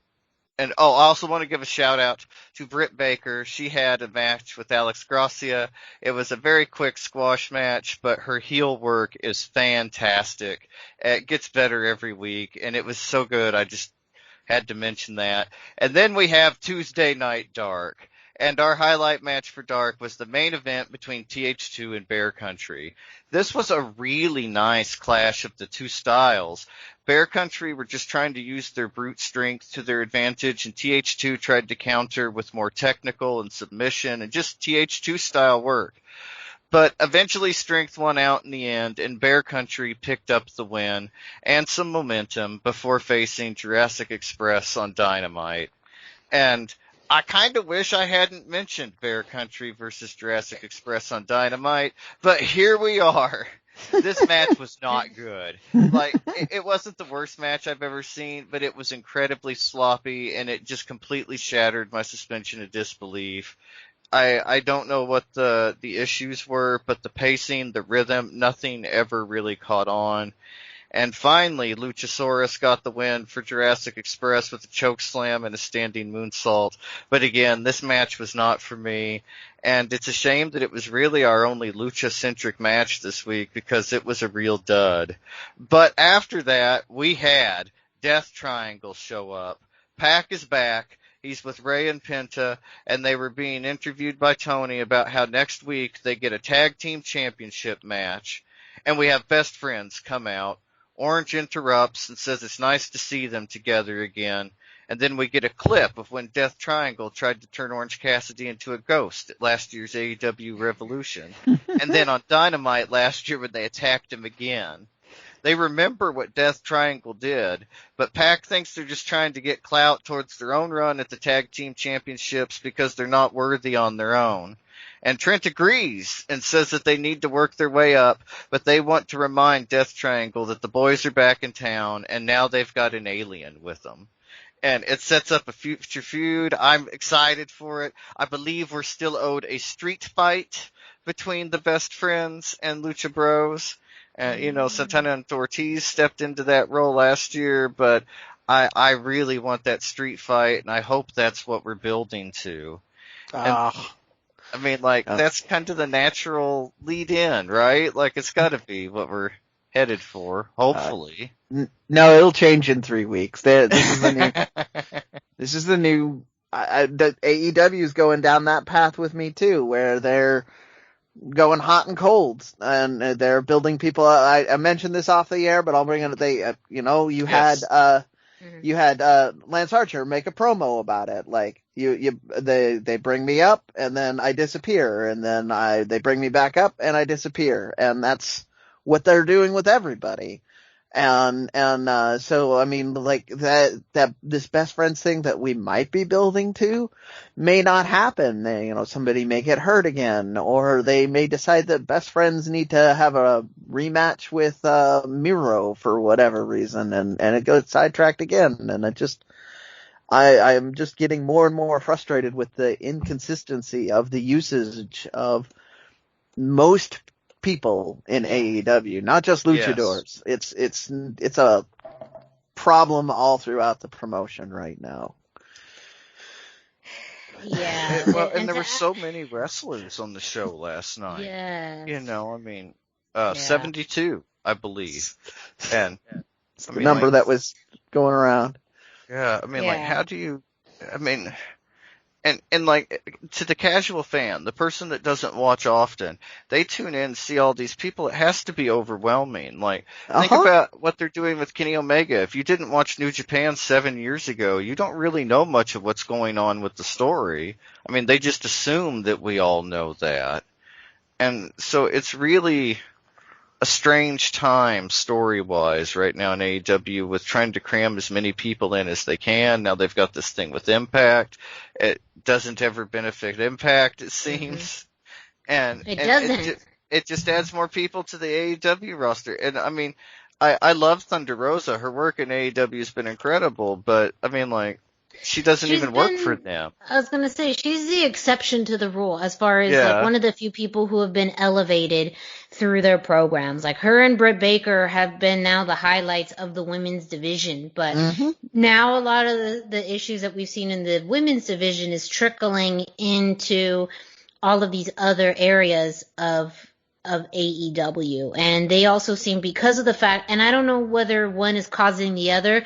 And, I also want to give a shout out to Britt Baker. She had a match with Alex Gracia. It was a very quick squash match, but her heel work is fantastic. It gets better every week, and it was so good. I just had to mention that. And then we have Tuesday Night Dark. And our highlight match for Dark was the main event between TH2 and Bear Country. This was a really nice clash of the two styles. Bear Country were just trying to use their brute strength to their advantage, and TH2 tried to counter with more technical and submission and just TH2 style work. But eventually strength won out in the end, and Bear Country picked up the win and some momentum before facing Jurassic Express on Dynamite. And I kind of wish I hadn't mentioned Bear Country versus Jurassic Express on Dynamite, but here we are. This match was not good. Like, it wasn't the worst match I've ever seen, but it was incredibly sloppy, and it just completely shattered my suspension of disbelief. I don't know what the issues were, but the pacing, the rhythm, nothing ever really caught on. And finally, Luchasaurus got the win for Jurassic Express with a choke slam and a standing moonsault. But again, this match was not for me. And it's a shame that it was really our only Lucha-centric match this week because it was a real dud. But after that, we had Death Triangle show up. Pac is back. He's with Ray and Penta, and they were being interviewed by Tony about how next week they get a tag team championship match. And we have Best Friends come out. Orange interrupts and says it's nice to see them together again. And then we get a clip of when Death Triangle tried to turn Orange Cassidy into a ghost at last year's AEW Revolution. And then on Dynamite last year when they attacked him again. They remember what Death Triangle did, but Pac thinks they're just trying to get clout towards their own run at the Tag Team Championships because they're not worthy on their own. And Trent agrees and says that they need to work their way up, but they want to remind Death Triangle that the boys are back in town and now they've got an alien with them. And it sets up a future feud. I'm excited for it. I believe we're still owed a street fight between the Best Friends and Lucha Bros. Santana and Ortiz stepped into that role last year, but I really want that street fight, and I hope that's what we're building to. That's kind of the natural lead in, right? Like, it's got to be what we're headed for, hopefully. No, it'll change in 3 weeks. This is the new. The AEW is going down that path with me too, where they're going hot and cold, and they're building people. I mentioned this off the air, but I'll bring it. You had Lance Archer make a promo about it. Like they bring me up and then I disappear, and then they bring me back up and I disappear, and that's what they're doing with everybody. So I mean, like that this Best Friends thing that we might be building to may not happen. Somebody may get hurt again, or they may decide that Best Friends need to have a rematch with Miro for whatever reason, and it goes sidetracked again. And I'm just getting more and more frustrated with the inconsistency of the usage of most people in AEW, not just luchadors. Yes. It's a problem all throughout the promotion right now. Yeah. And there were so many wrestlers on the show last night. Yeah. 72, I believe. And it's the number that was going around. Yeah, how do you, and like, to the casual fan, the person that doesn't watch often, they tune in, see all these people, it has to be overwhelming. Like, think about what they're doing with Kenny Omega. If you didn't watch New Japan 7 years ago, you don't really know much of what's going on with the story. They just assume that we all know that. And so it's really a strange time story-wise right now in AEW with trying to cram as many people in as they can. Now they've got this thing with Impact. It doesn't ever benefit Impact, it seems. And it doesn't. It just adds more people to the AEW roster. And I love Thunder Rosa. Her work in AEW has been incredible, but she doesn't even work for them. I was going to say, she's the exception to the rule as far as like one of the few people who have been elevated through their programs. Like her and Britt Baker have been now the highlights of the women's division. But now a lot of the issues that we've seen in the women's division is trickling into all of these other areas of AEW. And they also seem, because of the fact, and I don't know whether one is causing the other,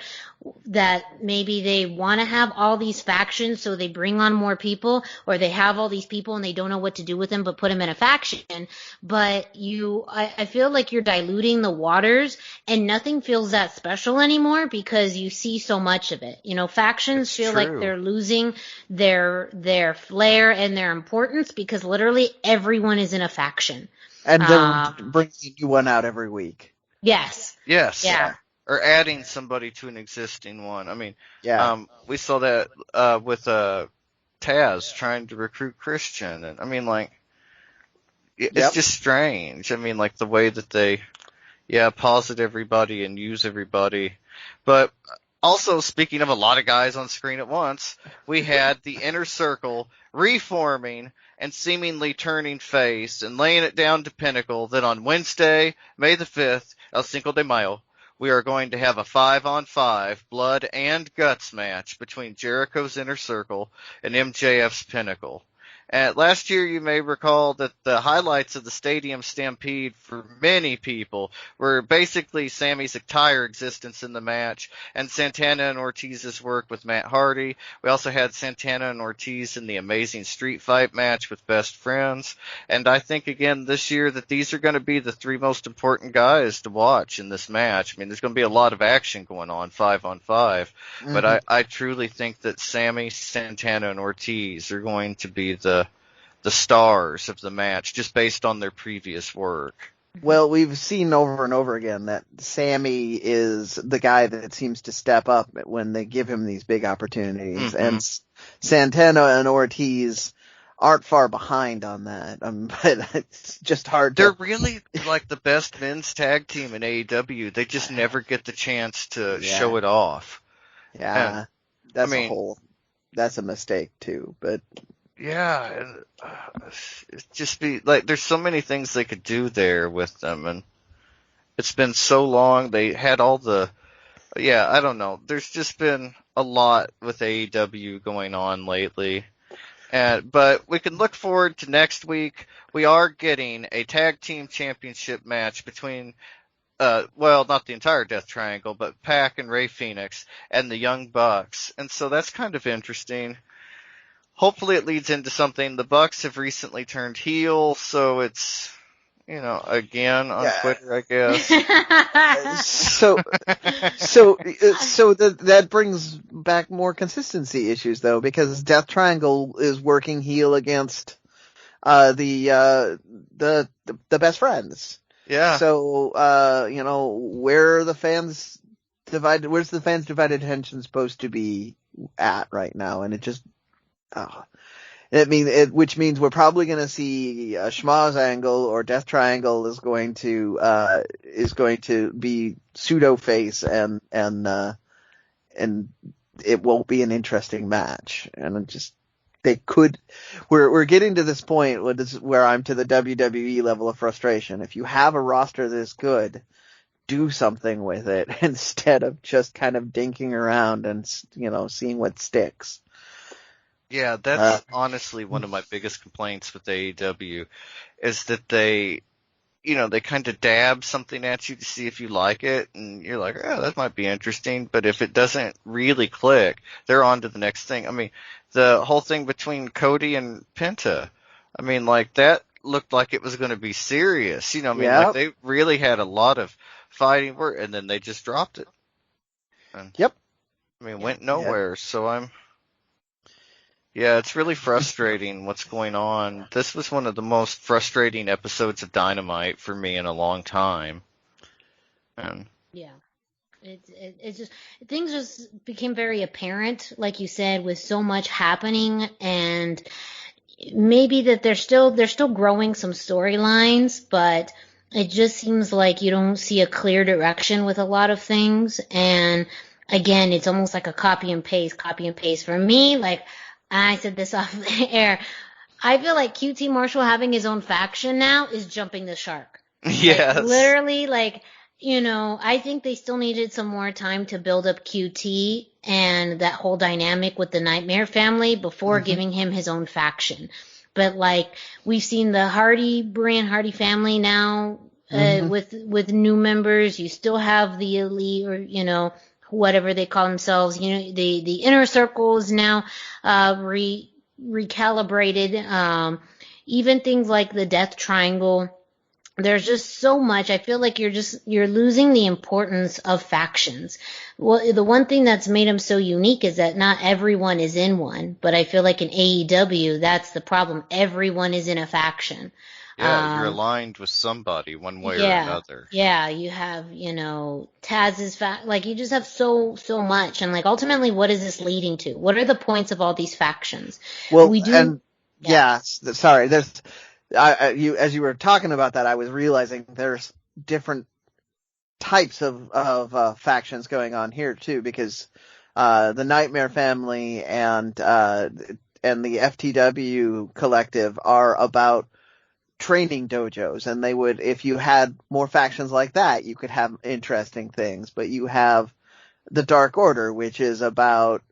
that maybe they want to have all these factions so they bring on more people, or they have all these people and they don't know what to do with them but put them in a faction. But I feel like you're diluting the waters and nothing feels that special anymore because you see so much of it. Factions feel like they're losing their flair and their importance because literally everyone is in a faction. And they're bringing a new one out every week. Yes. Yes. Yeah. Or adding somebody to an existing one. We saw that with Taz trying to recruit Christian, and it's just strange. The way that they posit everybody and use everybody. But also, speaking of a lot of guys on screen at once, we had the Inner Circle reforming and seemingly turning face and laying it down to Pinnacle that on Wednesday, May the 5th, El Cinco de Mayo, we are going to have a 5-on-5 blood and guts match between Jericho's Inner Circle and MJF's Pinnacle. And last year, you may recall that the highlights of the Stadium Stampede for many people were basically Sammy's entire existence in the match and Santana and Ortiz's work with Matt Hardy. We also had Santana and Ortiz in the amazing street fight match with Best Friends. And I think, again, this year that these are going to be the three most important guys to watch in this match. There's going to be a lot of action going on 5-on-5. But I truly think that Sammy, Santana, and Ortiz are going to be the stars of the match just based on their previous work. Well, we've seen over and over again that Sammy is the guy that seems to step up when they give him these big opportunities. And Santana and Ortiz aren't far behind on that. But it's just hard They're really like the best men's tag team in AEW. They just never get the chance to show it off. Yeah. And, that's a mistake too, but yeah, and it just be like there's so many things they could do there with them, and it's been so long. They had all the, I don't know. There's just been a lot with AEW going on lately, but we can look forward to next week. We are getting a tag team championship match between, not the entire Death Triangle, but Pac and Rey Fenix and the Young Bucks, and so that's kind of interesting. Hopefully it leads into something. The Bucks have recently turned heel, so it's, again on Twitter, I guess. That brings back more consistency issues, though, because Death Triangle is working heel against the Best Friends. Yeah. So where's the fans' divided attention supposed to be at right now? And it just which means we're probably going to see a Schmaz angle, or Death Triangle is going to be pseudo face and it won't be an interesting match. And we're getting to this point where I'm to the WWE level of frustration. If you have a roster this good, do something with it instead of just kind of dinking around and, seeing what sticks. Yeah, that's honestly one of my biggest complaints with AEW is that they kind of dab something at you to see if you like it, and you're like, oh, that might be interesting. But if it doesn't really click, they're on to the next thing. I mean, the whole thing between Cody and Penta, I mean, like, that looked like it was going to be serious. Like, they really had a lot of fighting work, and then they just dropped it. And, went nowhere. So yeah, it's really frustrating what's going on. This was one of the most frustrating episodes of Dynamite for me in a long time. And yeah, it's just, things just became very apparent, like you said, with so much happening, and maybe that they're still growing some storylines, but it just seems like you don't see a clear direction with a lot of things. And again, it's almost like a copy and paste for me. Like, I said this off the air, I feel like QT Marshall having his own faction now is jumping the shark. Yes. Like, literally, like, I think they still needed some more time to build up QT and that whole dynamic with the Nightmare family before giving him his own faction. But, like, we've seen the Brand Hardy family now with new members. You still have the Elite, or, whatever they call themselves. The Inner Circle is now recalibrated. Even things like the Death Triangle. There's just so much. I feel like you're losing the importance of factions. Well, the one thing that's made them so unique is that not everyone is in one, but I feel like in AEW, that's the problem. Everyone is in a faction. Yeah, you're aligned with somebody one way or another. Yeah, you have, Taz's like, you just have so much. And, like, ultimately, what is this leading to? What are the points of all these factions? Well, sorry, as you were talking about that, I was realizing there's different types of factions going on here too, because the Nightmare family and the FTW collective are about training dojos, and they would, if you had more factions like that, you could have interesting things. But you have the Dark Order, which is about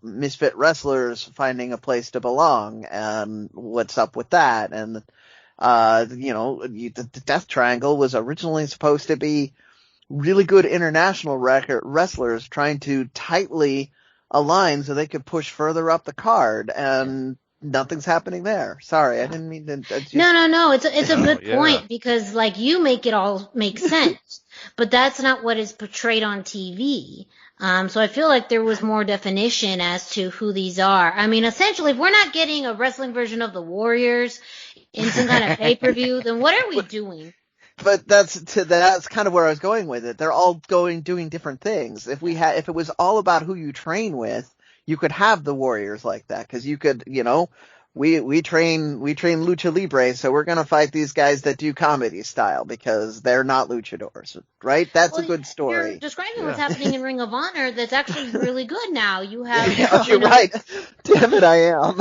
misfit wrestlers finding a place to belong, and what's up with that. And the Death Triangle was originally supposed to be really good international wrestlers trying to tightly align so they could push further up the card, and nothing's happening there. Sorry, I didn't mean to. No. It's a good point, because, like, you make it all make sense, but that's not what is portrayed on TV. So I feel like there was more definition as to who these are. I mean, essentially, if we're not getting a wrestling version of the Warriors in some kind of pay-per-view, then what are we doing? But that's kind of where I was going with it. They're all doing different things. If it was all about who you train with, you could have the Warriors like that, because you could, we train lucha libre, so we're gonna fight these guys that do comedy style because they're not luchadors, right? That's a good story. You're describing what's happening in Ring of Honor. That's actually really good now. You have, you're right. Damn it, I am.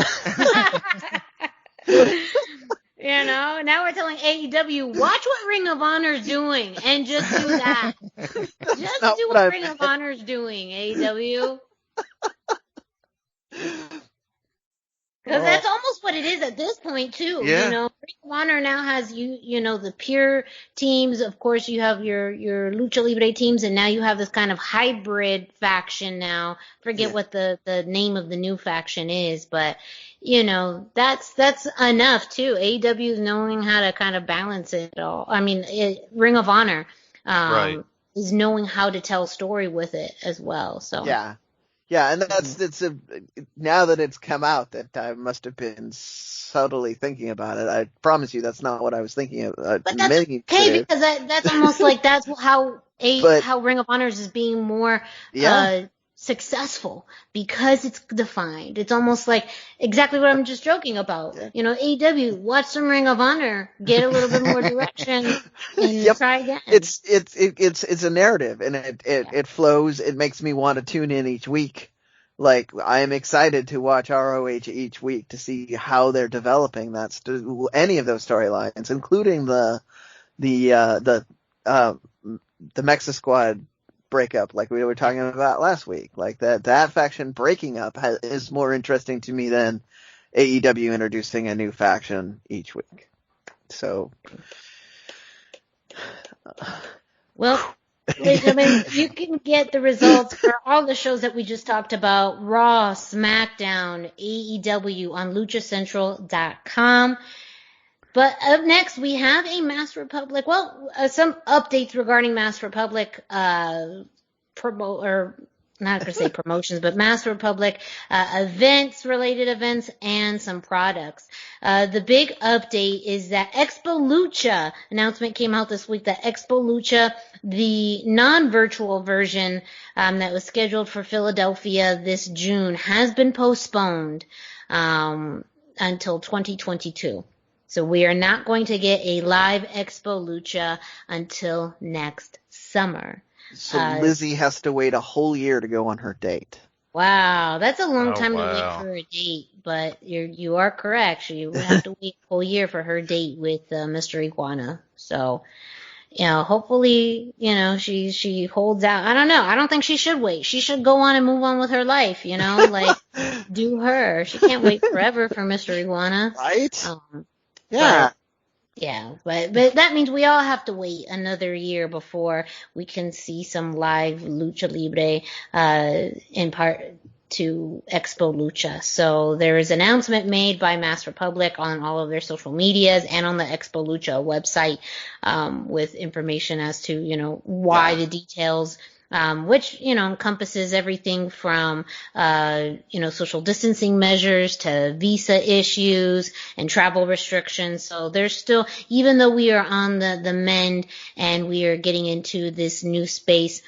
Now we're telling AEW, watch what Ring of Honor's doing, and just do that. Just do what Ring of Honor's doing, AEW. Because that's almost what it is at this point too. Yeah. Ring of Honor now has the pure teams. Of course, you have your Lucha Libre teams, and now you have this kind of hybrid faction now. Forget what the name of the new faction is, but that's enough too. AEW is knowing how to kind of balance it all. I mean, Ring of Honor is knowing how to tell a story with it as well. So yeah, and now that it's come out, that I must have been subtly thinking about it. I promise you, that's not what I was thinking of. But that's okay, because that's almost like that's how Ring of Honor is being more successful, because it's defined. It's almost like exactly what I'm just joking about. AEW, watch some Ring of Honor, get a little bit more direction, and try again. It's a narrative, and it flows. It makes me want to tune in each week like, I am excited to watch ROH each week to see how they're developing any of those storylines, including the Mexa Squad breakup, like we were talking about last week. Like that faction breaking up is more interesting to me than AEW introducing a new faction each week. So, well, I mean, you can get the results for all the shows that we just talked about: Raw, SmackDown, AEW on luchacentral.com. But up next, we have a Masked Republic. Well, some updates regarding Masked Republic, not going to say promotions, but Masked Republic related events, and some products. The big update is that Expo Lucha announcement came out this week that Expo Lucha, the non-virtual version that was scheduled for Philadelphia this June, has been postponed until 2022. So we are not going to get a live Expo Lucha until next summer. So Lizzie has to wait a whole year to go on her date. Wow, that's a long time to wait for a date, but you are correct. She would have to wait a whole year for her date with Mr. Iguana. So, hopefully, she holds out. I don't know. I don't think she should wait. She should go on and move on with her life, like do her. She can't wait forever for Mr. Iguana. Right? Yeah. But that means we all have to wait another year before we can see some live Lucha Libre, in part to Expo Lucha. So there is an announcement made by Masked Republic on all of their social medias and on the Expo Lucha website, with information as to, why the details, which, encompasses everything from, social distancing measures to visa issues and travel restrictions. So there's still, even though we are on the mend and we are getting into this new space,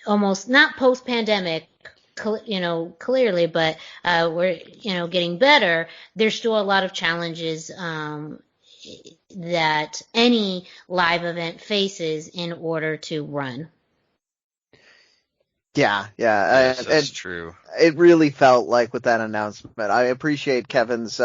almost not post-pandemic, clearly, but, we're, getting better. There's still a lot of challenges, that any live event faces in order to run. Yeah. Yes, that's true. It really felt like with that announcement, I appreciate Kevin's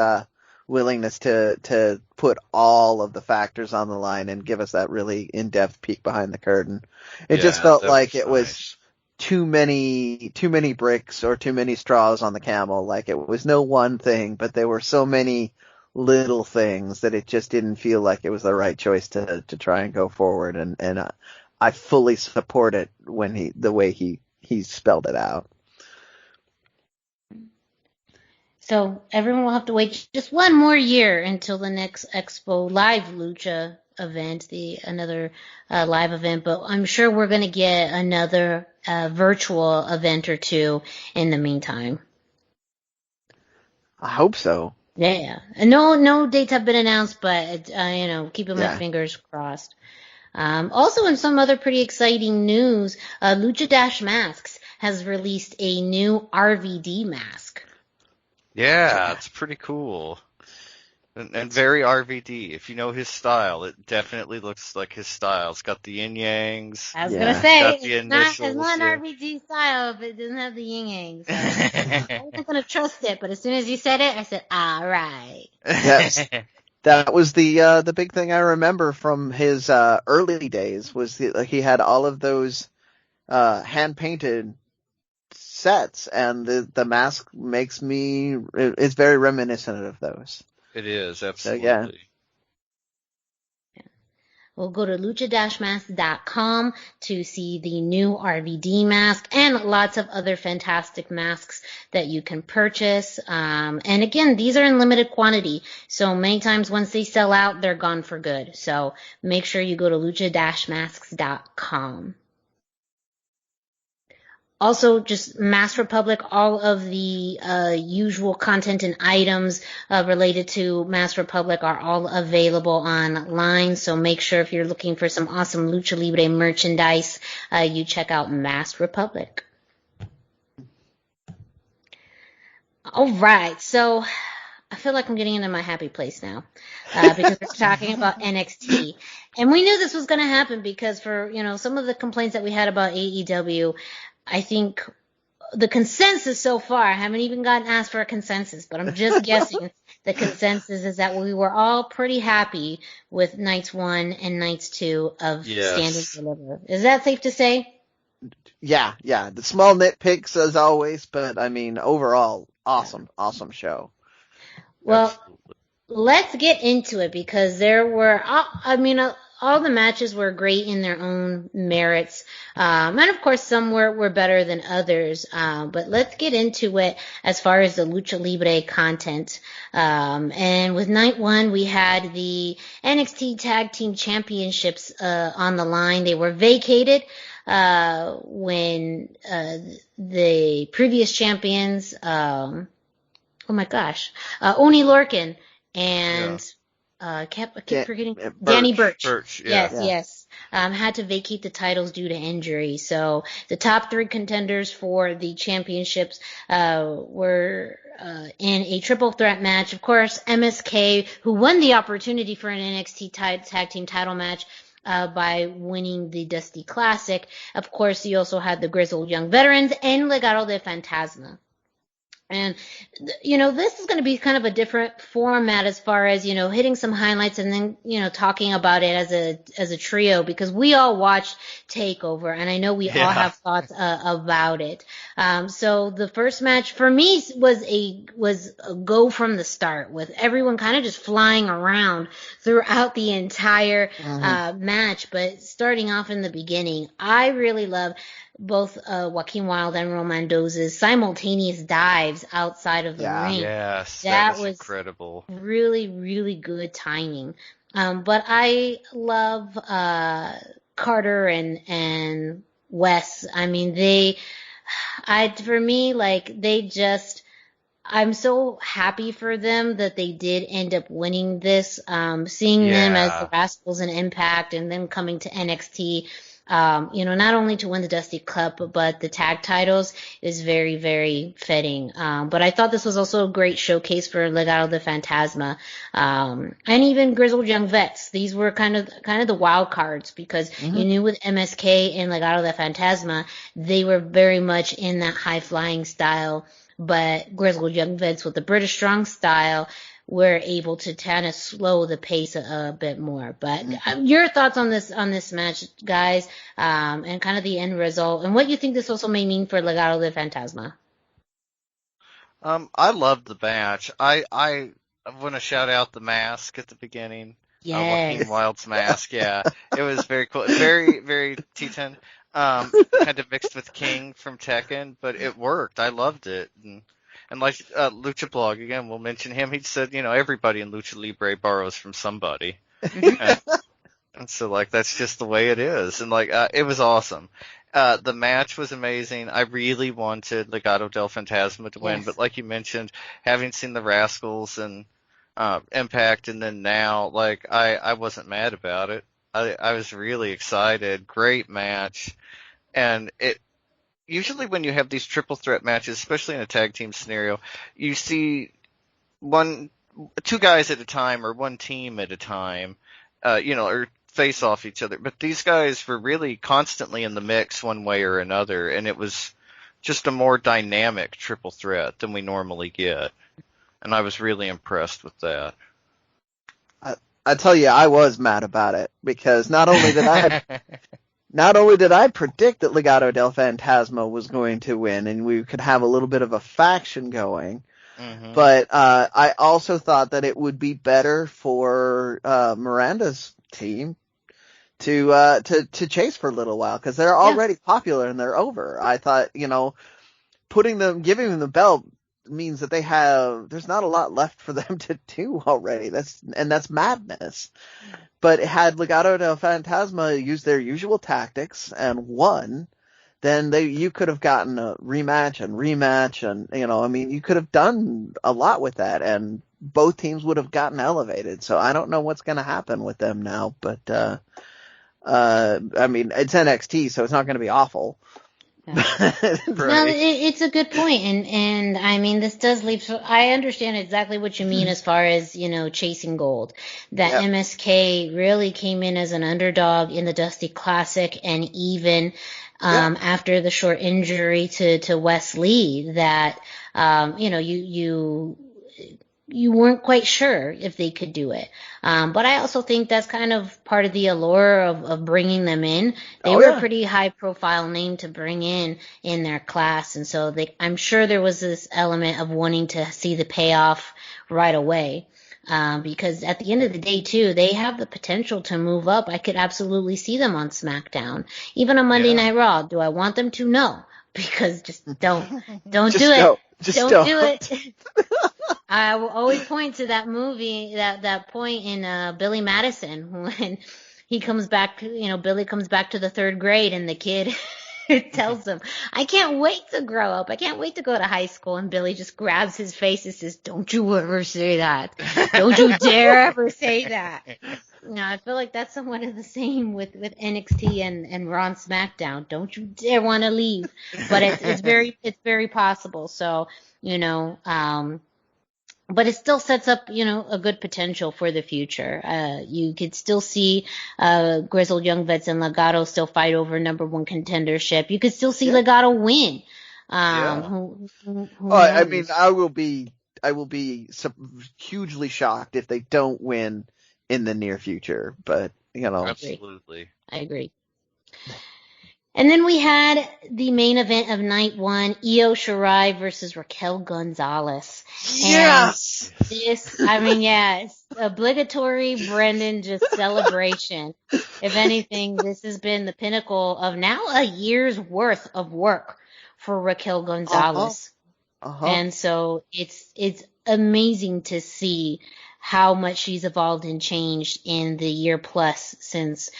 willingness to put all of the factors on the line and give us that really in-depth peek behind the curtain. It just felt like it was too many bricks or too many straws on the camel. Like it was no one thing, but there were so many little things that it just didn't feel like it was the right choice to try and go forward. And I fully support it when the way he spelled it out. So everyone will have to wait just one more year until the next Expo Live Lucha event, another live event. But I'm sure we're going to get another virtual event or two in the meantime. I hope so. Yeah. No dates have been announced, but keeping my fingers crossed. Also, in some other pretty exciting news, Lucha Masks has released a new RVD mask. Yeah, it's pretty cool. And very RVD. If you know his style, it definitely looks like his style. It's got the yin-yangs. I was going to say, it's not an RVD style if it doesn't have the yin-yangs. I wasn't going to trust it, but as soon as you said it, I said, all right. Yes. That was the big thing I remember from his early days was he had all of those hand-painted sets, and the mask is very reminiscent of those. It is, absolutely. So, yeah. We'll go to lucha-masks.com to see the new RVD mask and lots of other fantastic masks that you can purchase. And again, these are in limited quantity. So many times once they sell out, they're gone for good. So make sure you go to lucha-masks.com. Also, just Masked Republic, all of the usual content and items related to Masked Republic are all available online. So make sure if you're looking for some awesome Lucha Libre merchandise, you check out Masked Republic. All right, so I feel like I'm getting into my happy place now because we're talking about NXT. And we knew this was going to happen because for, some of the complaints that we had about AEW, I think the consensus so far, I haven't even gotten asked for a consensus, but I'm just guessing the consensus is that we were all pretty happy with nights 1 and nights 2 of Stand and Deliver. Is that safe to say? Yeah. The small nitpicks as always, but I mean, overall, awesome show. Well, let's get into it because there were, all the matches were great in their own merits. And of course, some were better than others. But let's get into it as far as the Lucha Libre content. And with night 1, we had the NXT Tag Team Championships, on the line. They were vacated, when, the previous champions, Oni Lorcan and, I keep forgetting. Danny Burch. Yes. Had to vacate the titles due to injury. So the top 3 contenders for the championships, were, in a triple threat match. Of course, MSK, who won the opportunity for an NXT tag team title match, by winning the Dusty Classic. Of course, you also had the Grizzled Young Veterans and Legado del Fantasma. And, this is going to be kind of a different format as far as, hitting some highlights and then, talking about it as a trio, because we all watched Takeover and I know we all have thoughts about it. So the first match for me was a go from the start, with everyone kind of just flying around throughout the entire match. But starting off in the beginning, I really love both Joaquin Wilde and Roman Mendoza's simultaneous dives outside of the ring. Yes, that was incredible. Really, really good timing. But I love Carter and Wes. I mean, I'm so happy for them that they did end up winning this. Seeing them as the Rascals in Impact and then coming to NXT, not only to win the Dusty Cup, but the tag titles is very, very fitting. But I thought this was also a great showcase for Legado del Fantasma, and even Grizzled Young Vets. These were kind of the wild cards, because you knew with MSK and Legado del Fantasma, they were very much in that high flying style, but Grizzled Young Vets with the British Strong style were able to kind of slow the pace a bit more. But your thoughts on this match, guys, and kind of the end result, and what you think this also may mean for Legado del Fantasma? I loved the match. I want to shout out the mask at the beginning. Joaquin Wilde's mask. Yeah, it was very cool. Very, very Titan. Kind of mixed with King from Tekken, but it worked. I loved it. And like Lucha Blog, again, we'll mention him. He said, everybody in Lucha Libre borrows from somebody. and so, that's just the way it is. And, it was awesome. The match was amazing. I really wanted Legado del Fantasma to win. But like you mentioned, having seen the Rascals and Impact and then now, I wasn't mad about it. I was really excited. Great match. And usually when you have these triple threat matches, especially in a tag team scenario, you see two guys at a time or one team at a time, or face off each other. But these guys were really constantly in the mix one way or another, and it was just a more dynamic triple threat than we normally get. And I was really impressed with that. I tell you, I was mad about it, because not only did I predict that Legado del Fantasma was going to win and we could have a little bit of a faction going, but I also thought that it would be better for Miranda's team to chase for a little while, because they're already popular and they're over. I thought, giving them the belt means that there's not a lot left for them to do already. That's madness. But had Legado del Fantasma used their usual tactics and won, then you could have gotten a rematch, and you could have done a lot with that, and both teams would have gotten elevated. So I don't know what's going to happen with them now, but it's NXT, so it's not going to be awful. Yeah. No, it's a good point, and I mean, this does leave. So I understand exactly what you mean as far as chasing gold. That MSK really came in as an underdog in the Dusty Classic, and even after the short injury to Wes Lee, that, you weren't quite sure if they could do it. But I also think that's kind of part of the allure of bringing them in. They were a pretty high profile name to bring in their class. And so I'm sure there was this element of wanting to see the payoff right away. Because at the end of the day too, they have the potential to move up. I could absolutely see them on SmackDown, even on Monday Night Raw. Do I want them to? No, because just don't just do it. Don't do it. I will always point to that movie, that point in Billy Madison when he comes back, Billy comes back to the 3rd grade and the kid tells him, I can't wait to grow up. I can't wait to go to high school. And Billy just grabs his face and says, don't you ever say that. Don't you dare ever say that. I feel like that's somewhat of the same with NXT and Raw and SmackDown. Don't you dare want to leave. But it's very possible. So, but it still sets up, a good potential for the future. You could still see grizzled young vets and Legado still fight over number 1 contendership. You could still see Legado win. I mean, I will be hugely shocked if they don't win in the near future. But absolutely, I agree. And then we had the main event of night 1, Io Shirai versus Raquel Gonzalez. Yes! And it's obligatory Brendan just celebration. If anything, this has been the pinnacle of now a year's worth of work for Raquel Gonzalez. And so it's amazing to see how much she's evolved and changed in the year plus since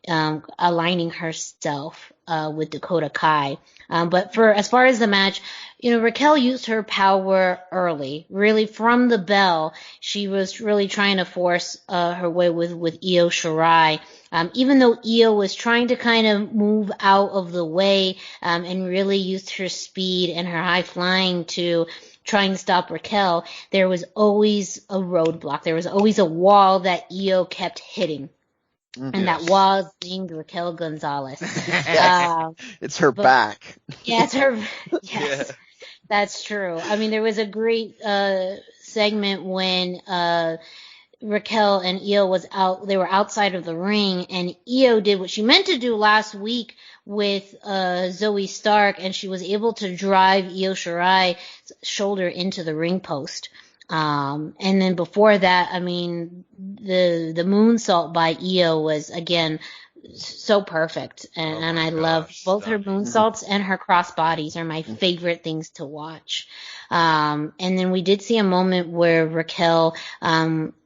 aligning herself with Dakota Kai. But as far as the match, Raquel used her power early. Really, from the bell, she was really trying to force her way with Io Shirai. Even though Io was trying to kind of move out of the way and really used her speed and her high flying to trying to stop Raquel, there was always a roadblock. There was always a wall that Io kept hitting. And that wall is named Raquel Gonzalez. It's her back. Yeah, it's her. Yes, that's true. I mean, there was a great segment when Raquel and Io they were outside of the ring, and Io did what she meant to do last week with Zoe Stark, and she was able to drive Io Shirai's shoulder into the ring post. And then before that, I mean, the moonsault by Io was, again, so perfect. And I love both her moonsaults and her crossbodies are my favorite things to watch. And then we did see a moment where Raquel,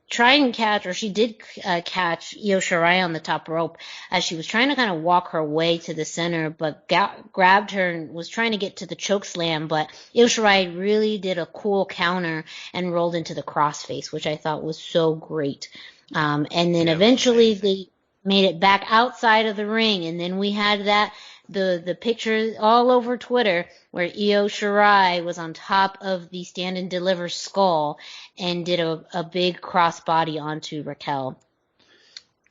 she did catch Io Shirai on the top rope as she was trying to kind of walk her way to the center, but grabbed her and was trying to get to the choke slam, but Io Shirai really did a cool counter and rolled into the crossface, which I thought was so great. And then eventually they made it back outside of the ring, and then we had the picture all over Twitter where Io Shirai was on top of the Stand and Deliver skull and did a big crossbody onto Raquel.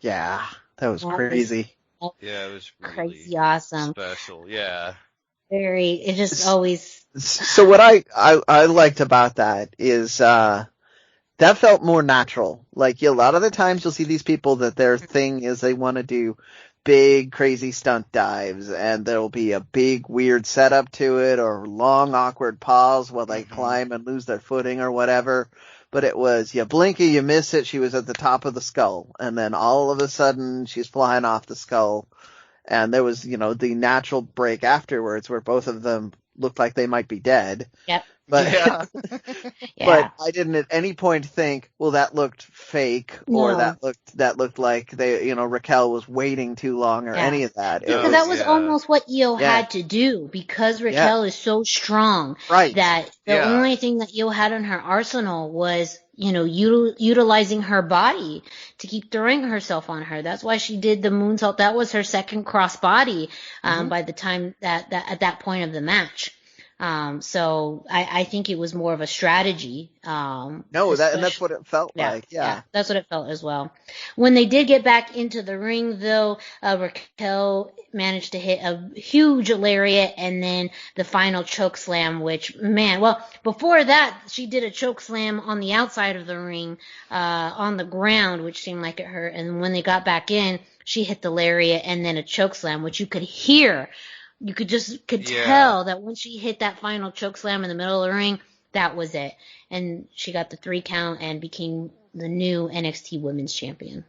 Yeah, that was crazy. It was really crazy awesome. Special, yeah. It just always. So what I liked about that is that felt more natural. Like a lot of the times you'll see these people that their thing is they want to do big crazy stunt dives, and there'll be a big weird setup to it or long awkward pause while they climb and lose their footing or whatever. But it was, you blink it, you miss it, she was at the top of the skull, and then all of a sudden she's flying off the skull. And there was, the natural break afterwards where both of them looked like they might be dead. Yep. But, but I didn't at any point think, well, that looked fake, or that looked like Raquel was waiting too long, or any of that. Because that was almost what Io had to do, because Raquel is so strong that the only thing that Io had in her arsenal was, utilizing her body to keep throwing herself on her. That's why she did the moonsault. That was her second crossbody by the time that at that point of the match. So I think it was more of a strategy. And that's what it felt like. Yeah, that's what it felt as well. When they did get back into the ring, though, Raquel managed to hit a huge lariat and then the final choke slam, which, man, well, before that, she did a choke slam on the outside of the ring, on the ground, which seemed like it hurt. And when they got back in, she hit the lariat and then a choke slam, which you could hear. You could tell that when she hit that final choke slam in the middle of the ring, that was it. And she got the 3 count and became the new NXT Women's Champion.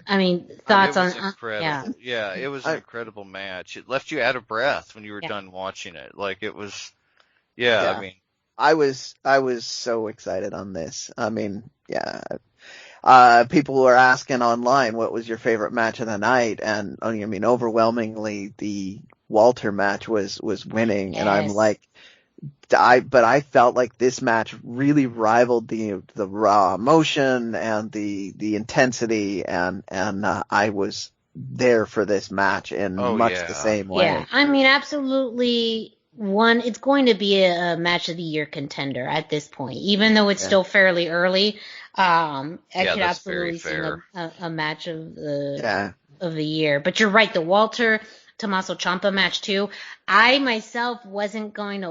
I mean, thoughts on incredible. Yeah, it was an incredible match. It left you out of breath when you were done watching it. Like it was I mean, I was so excited on this. I mean, people were asking online what was your favorite match of the night, and I mean, overwhelmingly the Walter match was winning, and I'm like, but I felt like this match really rivaled the raw emotion and the intensity, and I was there for this match in the same way. Yeah, I mean, absolutely. It's going to be a match of the year contender at this point, even though it's still fairly early. I could absolutely see a match of the year. But you're right, the Walter Tommaso Ciampa match too. I myself wasn't going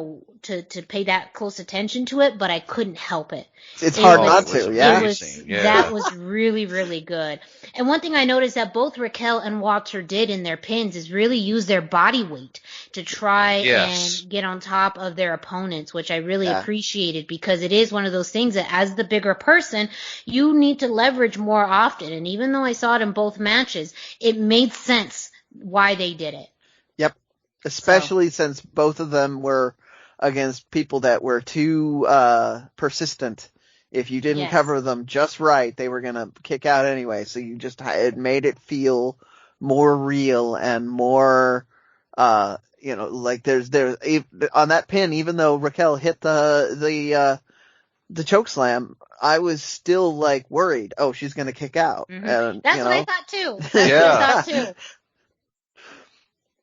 to pay that close attention to it, but I couldn't help it. It's hard not to, That was really, really good. And one thing I noticed that both Raquel and Walter did in their pins is really use their body weight to try and get on top of their opponents, which I really appreciated, because it is one of those things that as the bigger person, you need to leverage more often. And even though I saw it in both matches, it made sense why they did it. Yep. Especially since both of them were against people that were too persistent. If you didn't cover them just right, they were going to kick out anyway. So it made it feel more real and more, like there's on that pin, even though Raquel hit the choke slam, I was still like worried. Oh, she's going to kick out. Mm-hmm. And, That's what I thought too. That's what I thought too.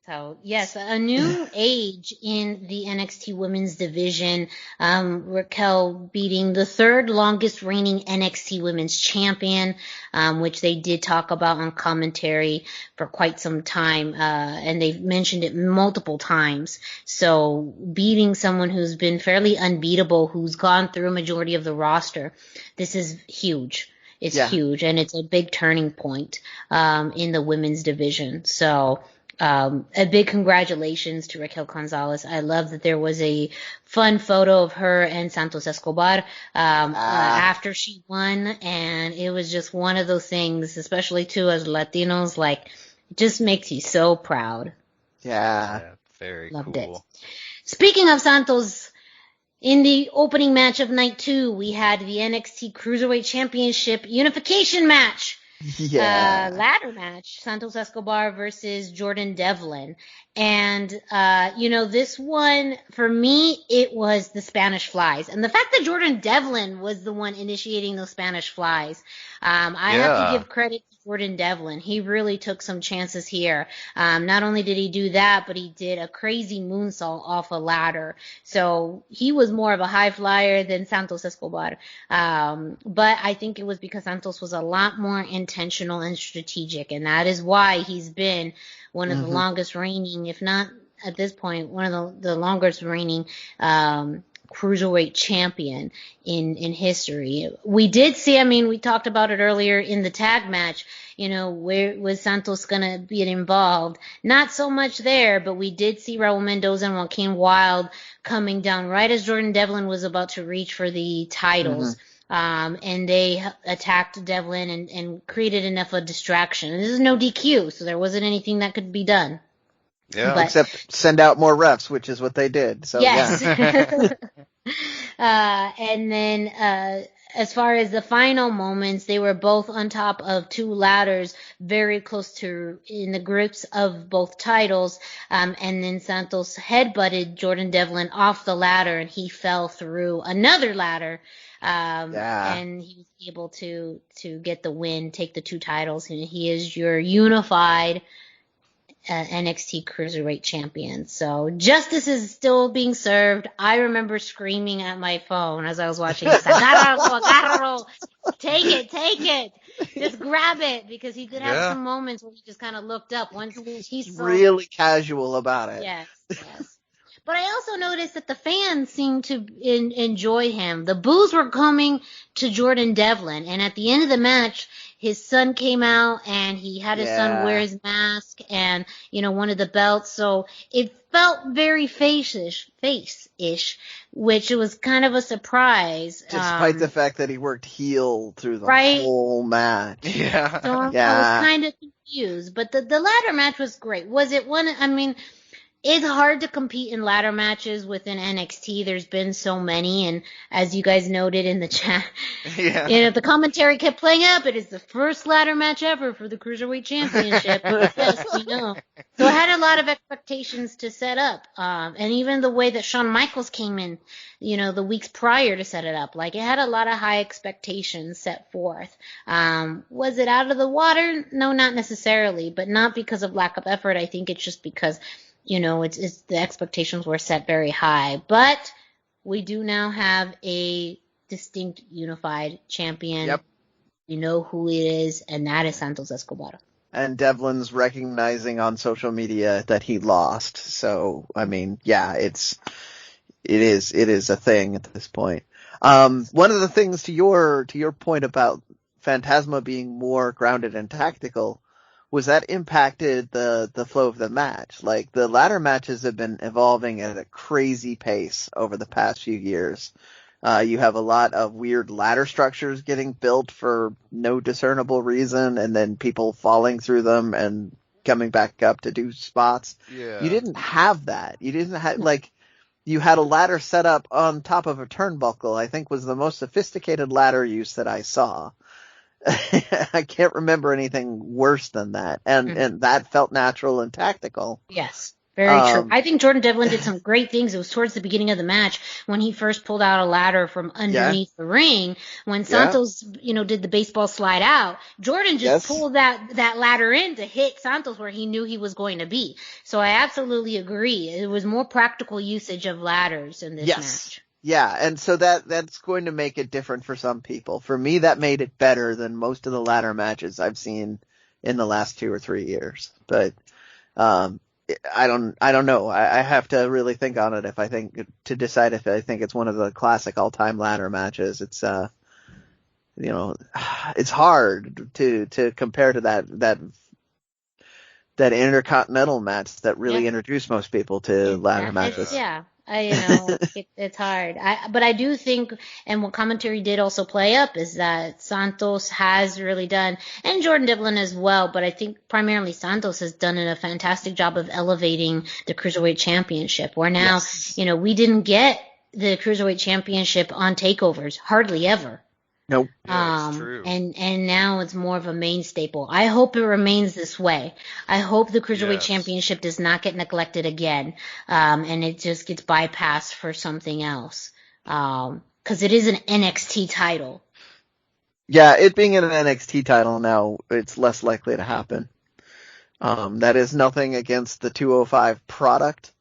So, yes, a new age in the NXT Women's Division. Raquel beating the 3rd longest reigning NXT Women's Champion, which they did talk about on commentary for quite some time, and they've mentioned it multiple times. So, beating someone who's been fairly unbeatable, who's gone through a majority of the roster, this is huge. It's huge, and it's a big turning point in the women's division. So, a big congratulations to Raquel Gonzalez. I love that there was a fun photo of her and Santos Escobar after she won, and it was just one of those things, especially too as Latinos, like it just makes you so proud. Yeah, very Loved cool. It. Speaking of Santos, in the opening match of night 2, we had the NXT Cruiserweight Championship unification match. Ladder match, Santos Escobar versus Jordan Devlin. And, this one, for me, it was the Spanish Flies. And the fact that Jordan Devlin was the one initiating those Spanish Flies, I have to give credit to Jordan Devlin. He really took some chances here. Not only did he do that, but he did a crazy moonsault off a ladder. So he was more of a high flyer than Santos Escobar. But I think it was because Santos was a lot more intentional and strategic, and that is why he's been one of the longest reigning, if not at this point, one of the longest reigning cruiserweight champion in history. We did see, we talked about it earlier in the tag match, where was Santos going to be involved? Not so much there, but we did see Raul Mendoza and Joaquin Wilde coming down right as Jordan Devlin was about to reach for the titles. And they attacked Devlin and created enough of a distraction. And this is no DQ, so there wasn't anything that could be done. Yeah. But, except send out more refs, which is what they did. So, yes. And then, as far as the final moments, they were both on top of 2 ladders, very close to in the grips of both titles. And then Santos headbutted Jordan Devlin off the ladder, and he fell through another ladder. And he was able to get the win, take the 2 titles, and he is your unified NXT Cruiserweight Champion. So justice is still being served. I remember screaming at my phone as I was watching this. Agárralo, take it. Just grab it, because he did have some moments where he just kind of looked up once he saw. Really casual about it. Yes. But I also noticed that the fans seemed to enjoy him. The boos were coming to Jordan Devlin, and at the end of the match, his son came out and he had his son wear his mask and, one of the belts. So it felt very face-ish, which was kind of a surprise. Despite the fact that he worked heel through the whole match. Yeah. So I was kind of confused. But the ladder match was great. Was it one? I mean, it's hard to compete in ladder matches within NXT. There's been so many, and as you guys noted in the chat, the commentary kept playing up. It is the first ladder match ever for the Cruiserweight Championship. Yes, we know. So I had a lot of expectations to set up, and even the way that Shawn Michaels came in, the weeks prior to set it up, like it had a lot of high expectations set forth. Was it out of the water? No, not necessarily, but not because of lack of effort. I think it's just because it's the expectations were set very high, but we do now have a distinct unified champion. Yep. You know who it is, and that is Santos Escobar. And Devlin's recognizing on social media that he lost. So, I mean, it is a thing at this point. One of the things to your point about Phantasma being more grounded and tactical was that impacted the flow of the match. Like, the ladder matches have been evolving at a crazy pace over the past few years. You have a lot of weird ladder structures getting built for no discernible reason, and then people falling through them and coming back up to do spots. Yeah. You didn't have that. You didn't have, you had a ladder set up on top of a turnbuckle, I think was the most sophisticated ladder use that I saw. I can't remember anything worse than that. And that felt natural and tactical. Yes, very true. I think Jordan Devlin did some great things. It was towards the beginning of the match when he first pulled out a ladder from underneath the ring. When Santos, did the baseball slide out, Jordan just pulled that ladder in to hit Santos where he knew he was going to be. So I absolutely agree. It was more practical usage of ladders in this match. Yeah, and so that's going to make it different for some people. For me, that made it better than most of the ladder matches I've seen in the last 2 or 3 years. But I don't know. I have to really think on it to decide if I think it's one of the classic all-time ladder matches. It's it's hard to compare to that Intercontinental match that really introduced most people to ladder matches. It's hard. But I do think, and what commentary did also play up, is that Santos has really done, and Jordan Devlin as well, but I think primarily Santos has done a fantastic job of elevating the Cruiserweight Championship, where now, we didn't get the Cruiserweight Championship on takeovers, hardly ever. Nope. Yeah, true. And now it's more of a main staple. I hope it remains this way. I hope the Cruiserweight Championship does not get neglected again, and it just gets bypassed for something else. 'Cause it is an NXT title. Yeah, it being an NXT title now, it's less likely to happen. That is nothing against the 205 product,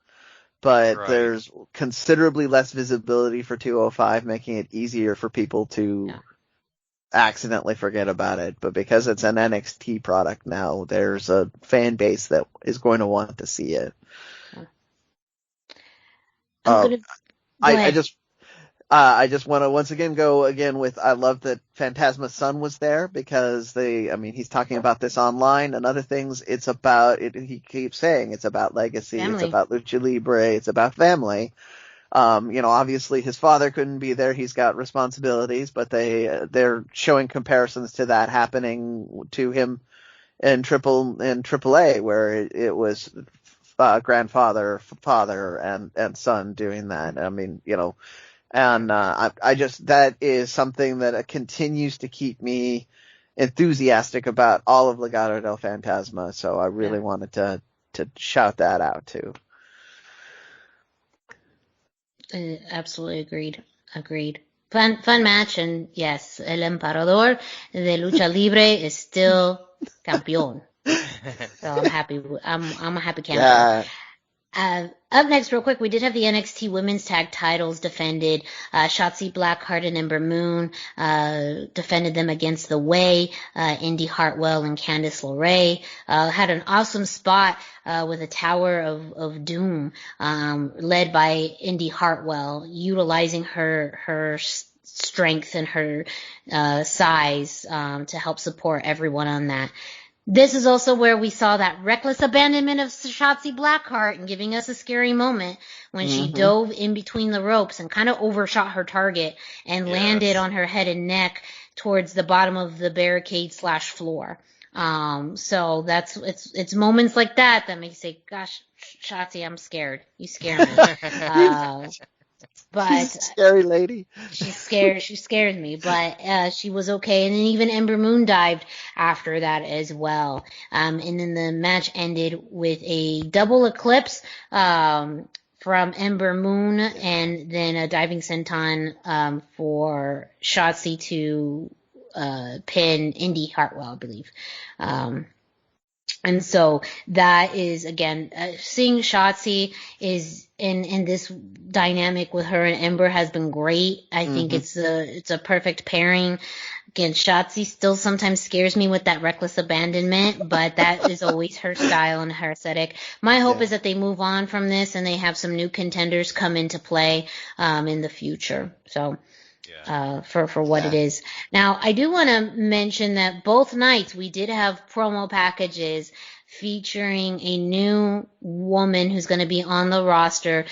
but there's considerably less visibility for 205, making it easier for people to accidentally forget about it. But because it's an NXT product now, there's a fan base that is going to want to see it. I just want to once again go with, I love that Phantasma's son was there, because he's talking about this online and other things. It's about it. He keeps saying it's about legacy. Family. It's about lucha libre. It's about family. Obviously his father couldn't be there. He's got responsibilities, but they're showing comparisons to that happening to him in AAA, where it was grandfather, father, and son doing that. I mean, and I just, that is something that continues to keep me enthusiastic about all of Legado del Fantasma. So I really wanted to shout that out too. Absolutely agreed. Fun match, and yes, El Emperador de Lucha Libre is still campeón. So I'm happy. I'm a happy camper. Yeah. Up next, real quick, we did have the NXT Women's Tag Titles defended. Shotzi Blackheart and Ember Moon defended them against The Way. Indy Hartwell and Candice LeRae had an awesome spot with a Tower of Doom led by Indy Hartwell, utilizing her strength and her size to help support everyone on that. This is also where we saw that reckless abandonment of Shotzi Blackheart and giving us a scary moment when she dove in between the ropes and kind of overshot her target and landed on her head and neck towards the bottom of the barricade / floor. So it's moments like that makes you say, gosh, Shotzi, I'm scared. You scare me. But she's a scary lady. She scared me, but she was okay. And then even Ember Moon dived after that as well. And then the match ended with a double eclipse from Ember Moon, and then a diving senton for Shotzi to pin Indy Hartwell, I believe. And so that is, again, seeing Shotzi is in this dynamic with her and Ember has been great. I think it's a perfect pairing. Again, Shotzi still sometimes scares me with that reckless abandonment, but that is always her style and her aesthetic. My hope is that they move on from this and they have some new contenders come into play in the future. So for what it is. Now, I do want to mention that both nights we did have promo packages featuring a new woman who's going to be on the roster.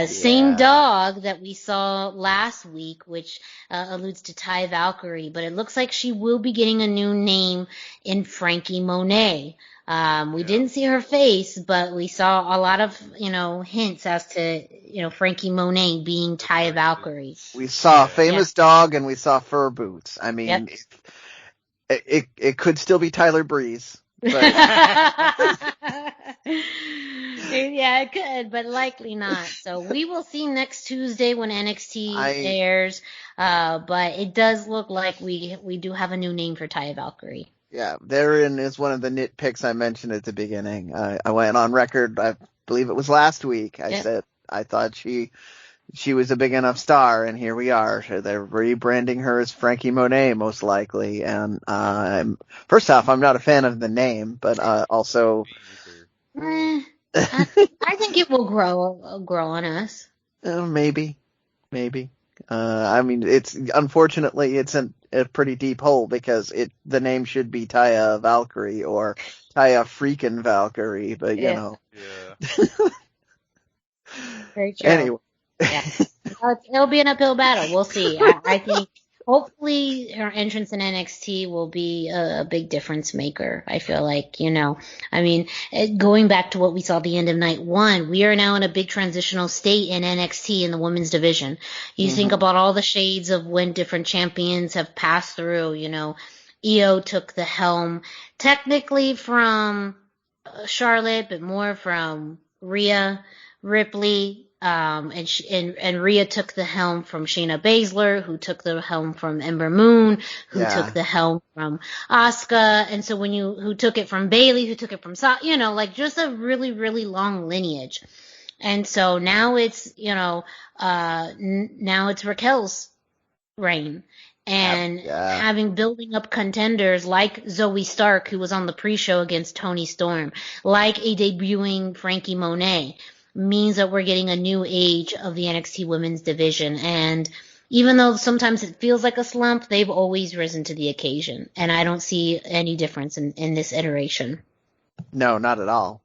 Same dog that we saw last week, which alludes to Ty Valkyrie, but it looks like she will be getting a new name in Frankie Monet. We didn't see her face, but we saw a lot of, hints as to, Frankie Monet being Ty Valkyrie. We saw a famous dog and we saw fur boots. I mean, it could still be Tyler Breeze. But yeah, it could, but likely not. So we will see next Tuesday when NXT airs. But it does look like we do have a new name for Ty Valkyrie. Yeah, therein is one of the nitpicks I mentioned at the beginning. I went on record, I believe it was last week. I said I thought she was a big enough star, and here we are. They're rebranding her as Frankie Monet, most likely. And first off, I'm not a fan of the name, but also, I think it will grow on us. Maybe. I mean, unfortunately it's a pretty deep hole because the name should be Taya Valkyrie or Taya freaking Valkyrie, but you know. Yeah. Very true. Anyway. Yeah. It'll be an uphill battle. We'll see. I think hopefully her entrance in NXT will be a big difference maker. I feel like, I mean, going back to what we saw at the end of night one, we are now in a big transitional state in NXT in the women's division. You think about all the shades of when different champions have passed through, Io took the helm technically from Charlotte, but more from Rhea Ripley. And Rhea took the helm from Shayna Baszler, who took the helm from Ember Moon, who took the helm from Asuka, and so who took it from Bayley, who took it from just a really, really long lineage. And so now it's, now it's Raquel's reign. And having building up contenders like Zoe Stark, who was on the pre-show against Toni Storm, like a debuting Frankie Monet, means that we're getting a new age of the NXT women's division. And even though sometimes it feels like a slump, they've always risen to the occasion. And I don't see any difference in this iteration. No, not at all.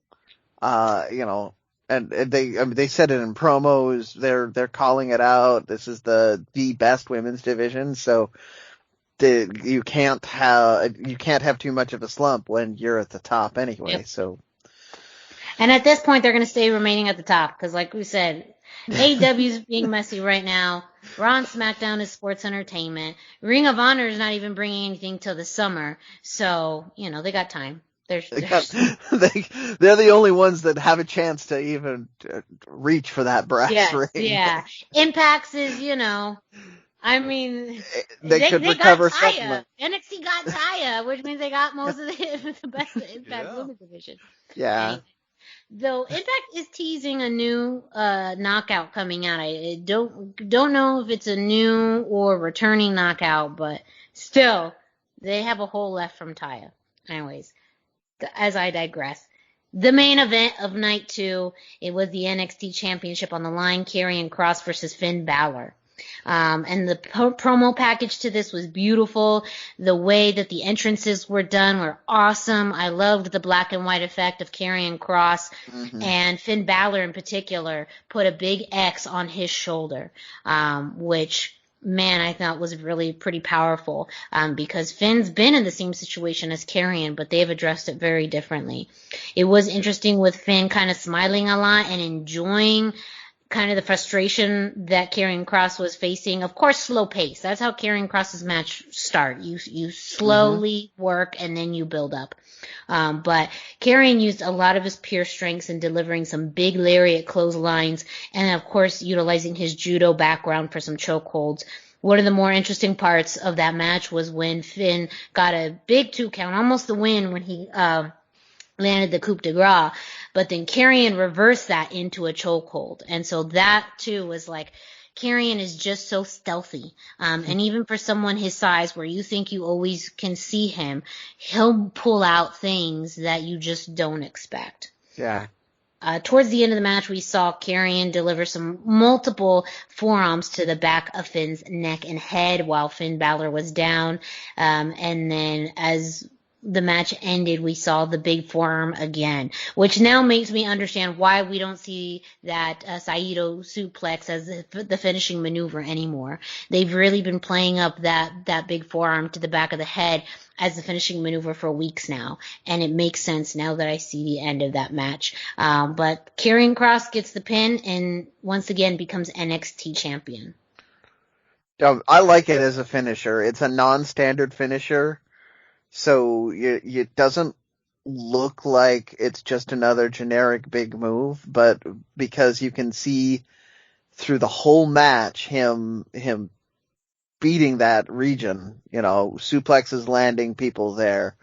And they said it in promos. They're calling it out. This is the best women's division. So you can't have too much of a slump when you're at the top anyway. Yep. So. And at this point, they're going to stay remaining at the top because, like we said, AEW's being messy right now. Raw and SmackDown is sports entertainment. Ring of Honor is not even bringing anything till the summer. So, they got time. They're the only ones that have a chance to even reach for that brass ring. Yeah. Impact's is, I mean, they could recover something. NXT got Taya, which means they got most of the best of Impact Women's Division. Yeah. Anyway, though Impact is teasing a new knockout coming out. I don't know if it's a new or returning knockout, but still, they have a hole left from Taya. Anyways, as I digress. The main event of night 2, it was the NXT Championship on the line, Karrion Kross versus Finn Balor. And the promo package to this was beautiful. The way that the entrances were done were awesome. I loved the black and white effect of Karrion Kross, and Finn Balor in particular put a big X on his shoulder, which, man, I thought was really pretty powerful, because Finn's been in the same situation as Karrion, but they've addressed it very differently. It was interesting with Finn kind of smiling a lot and enjoying kind of the frustration that Karrion Kross was facing. Of course, slow pace. That's how Karrion Kross's match start. You slowly work and then you build up. But Karrion used a lot of his pure strengths in delivering some big lariat clotheslines and, of course, utilizing his judo background for some chokeholds. One of the more interesting parts of that match was when Finn got a big 2 count, almost the win when he landed the coup de grace, but then Karrion reversed that into a chokehold. And so that, too, was like, Karrion is just so stealthy. And even for someone his size, where you think you always can see him, he'll pull out things that you just don't expect. Yeah. Towards the end of the match, we saw Karrion deliver some multiple forearms to the back of Finn's neck and head while Finn Balor was down. And then as the match ended, we saw the big forearm again, which now makes me understand why we don't see that Saito suplex as the finishing maneuver anymore. They've really been playing up that big forearm to the back of the head as the finishing maneuver for weeks now, and it makes sense now that I see the end of that match. But Karrion Kross gets the pin and once again becomes NXT champion. I like it as a finisher. It's a non-standard finisher. So it doesn't look like it's just another generic big move, but because you can see through the whole match him beating that region, suplexes landing people there,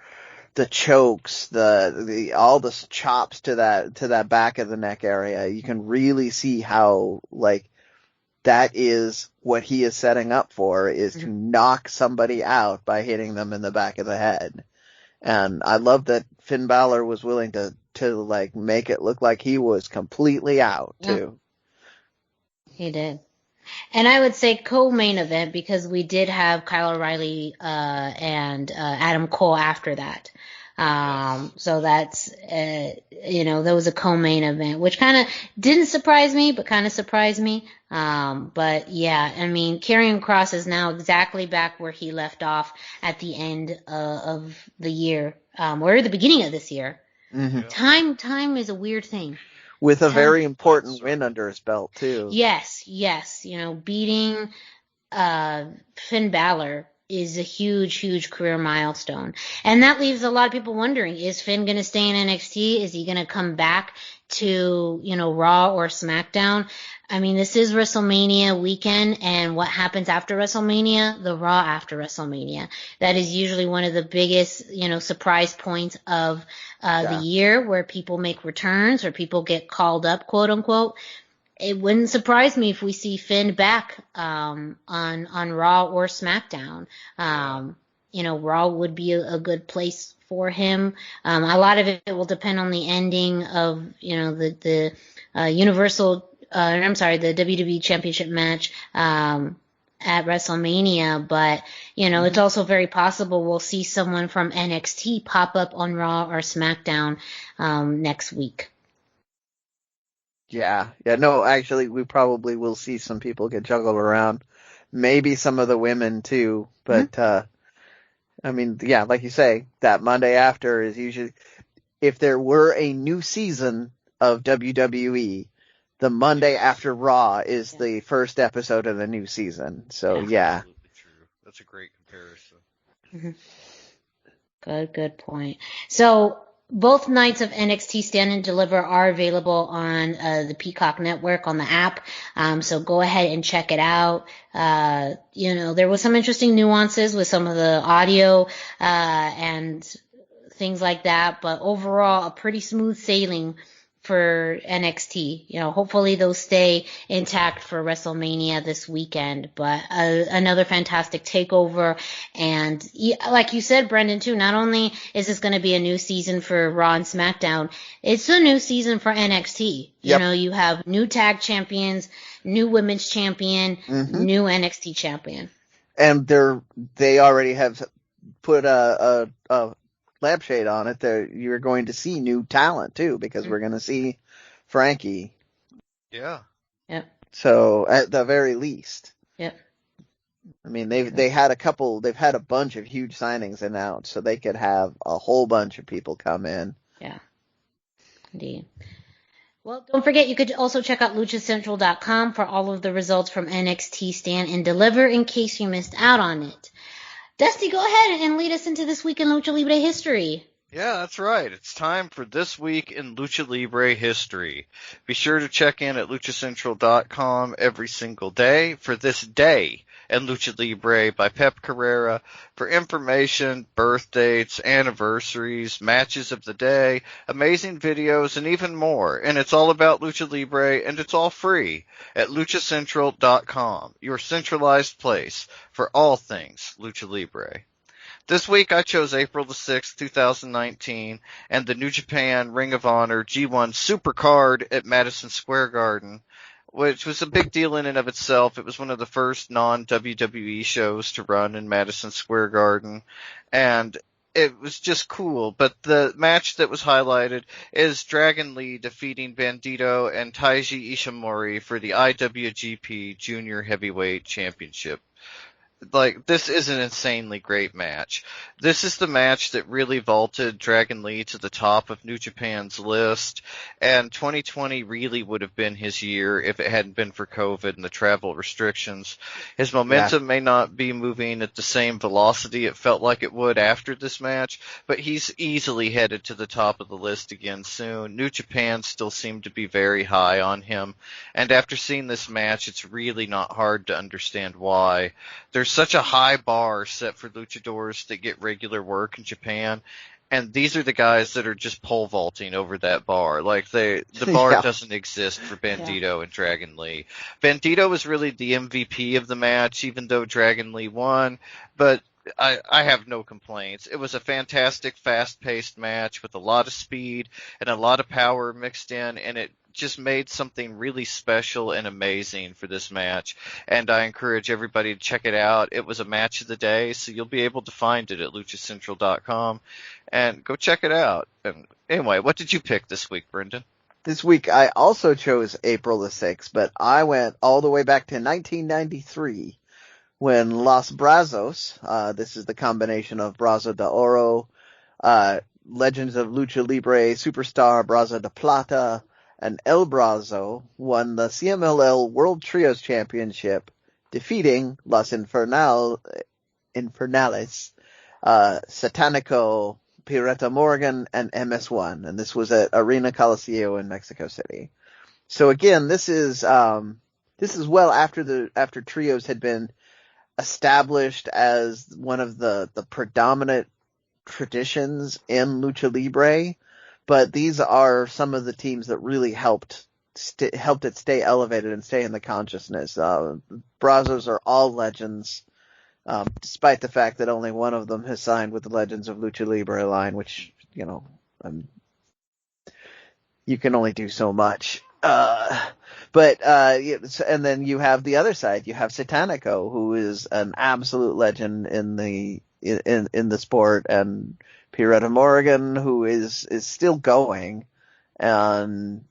the chokes, all the chops to that back of the neck area. You can really see how that is what he is setting up for, is to knock somebody out by hitting them in the back of the head. And I love that Finn Balor was willing to make it look like he was completely out too. He did. And I would say co-main event, because we did have Kyle O'Reilly and Adam Cole after that. So that's, that was a co-main event, which kind of didn't surprise me, but kind of surprised me. But yeah, I mean, Karrion Kross is now exactly back where he left off at the end of the year, or the beginning of this year. Mm-hmm. Time is a weird thing. With a very important win under his belt too. Yes. Beating, Finn Balor is a huge career milestone. And that leaves a lot of people wondering, is Finn going to stay in NXT? Is he going to come back to, Raw or SmackDown? I mean, this is WrestleMania weekend, and what happens after WrestleMania? The Raw after WrestleMania. That is usually one of the biggest, surprise points of the year, where people make returns or people get called up, quote unquote. It wouldn't surprise me if we see Finn back on Raw or SmackDown. Raw would be a good place for him. A lot of it will depend on the ending of the WWE Championship match at WrestleMania. But it's also very possible we'll see someone from NXT pop up on Raw or SmackDown next week. Yeah. No, actually, we probably will see some people get juggled around. Maybe some of the women too. But, I mean, yeah, like you say, that Monday after is usually, if there were a new season of WWE, the Monday after Raw is the first episode of the new season. So, yeah. Absolutely true. That's a great comparison. Good point. So, both nights of NXT Stand and Deliver are available on the Peacock Network on the app. So go ahead and check it out. There was some interesting nuances with some of the audio and things like that, but overall a pretty smooth sailing for NXT. Hopefully they'll stay intact for WrestleMania this weekend, but another fantastic takeover. And like you said, Brendan, too, not only is this going to be a new season for Raw and SmackDown, it's a new season for NXT. Yep. You have new tag champions, new women's champion, new NXT champion. And they already have put a lampshade on it. You're going to see new talent too, because we're going to see Frankie. Yeah. Yep. So at the very least. Yep. I mean, they've had a bunch of huge signings announced, so they could have a whole bunch of people come in. Yeah. Indeed. Well, don't forget, you could also check out luchacentral.com for all of the results from NXT Stand and Deliver in case you missed out on it. Dusty, go ahead and lead us into this week in Lucha Libre history. Yeah, that's right. It's time for This Week in Lucha Libre History. Be sure to check in at luchacentral.com every single day for This Day in Lucha Libre by Pep Carrera for information, birth dates, anniversaries, matches of the day, amazing videos, and even more. And it's all about Lucha Libre, and it's all free at luchacentral.com, your centralized place for all things Lucha Libre. This week I chose April the 6th, 2019, and the New Japan Ring of Honor G1 Supercard at Madison Square Garden, which was a big deal in and of itself. It was one of the first non-WWE shows to run in Madison Square Garden, and it was just cool. But the match that was highlighted is Dragon Lee defeating Bandito and Taiji Ishimori for the IWGP Junior Heavyweight Championship. Like, this is an insanely great match. This is the match that really vaulted Dragon Lee to the top of New Japan's list, and 2020 really would have been his year if it hadn't been for COVID and the travel restrictions. His momentum may not be moving at the same velocity it felt like it would after this match, but he's easily headed to the top of the list again soon. New Japan still seemed to be very high on him, and after seeing this match, it's really not hard to understand why. There's such a high bar set for luchadors that get regular work in Japan, and these are the guys that are just pole vaulting over that bar. Like, the bar doesn't exist for Bandito and Dragon Lee. Bandito was really the MVP of the match, even though Dragon Lee won, but I have no complaints. It was a fantastic, fast-paced match with a lot of speed and a lot of power mixed in, and it just made something really special and amazing for this match, and I encourage everybody to check it out. It was a match of the day, so you'll be able to find it at luchacentral.com, and go check it out. And anyway, what did you pick this week, Brendan? This week I also chose April the 6th, but I went all the way back to 1993 when Los Brazos, this is the combination of Brazo de Oro, Legends of Lucha Libre Superstar Brazo de Plata, and El Brazo won the CMLL World Trios Championship, defeating Los Infernales, Satanico, Pirata Morgan, and MS1. And this was at Arena Coliseo in Mexico City. So again, this is well after trios had been established as one of the predominant traditions in Lucha Libre. But these are some of the teams that really helped it stay elevated and stay in the consciousness. Brazos are all legends, despite the fact that only one of them has signed with the Legends of Lucha Libre line, which, you can only do so much. And then you have the other side. You have Satanico, who is an absolute legend in the sport, and Pirata Morgan, who is still going, and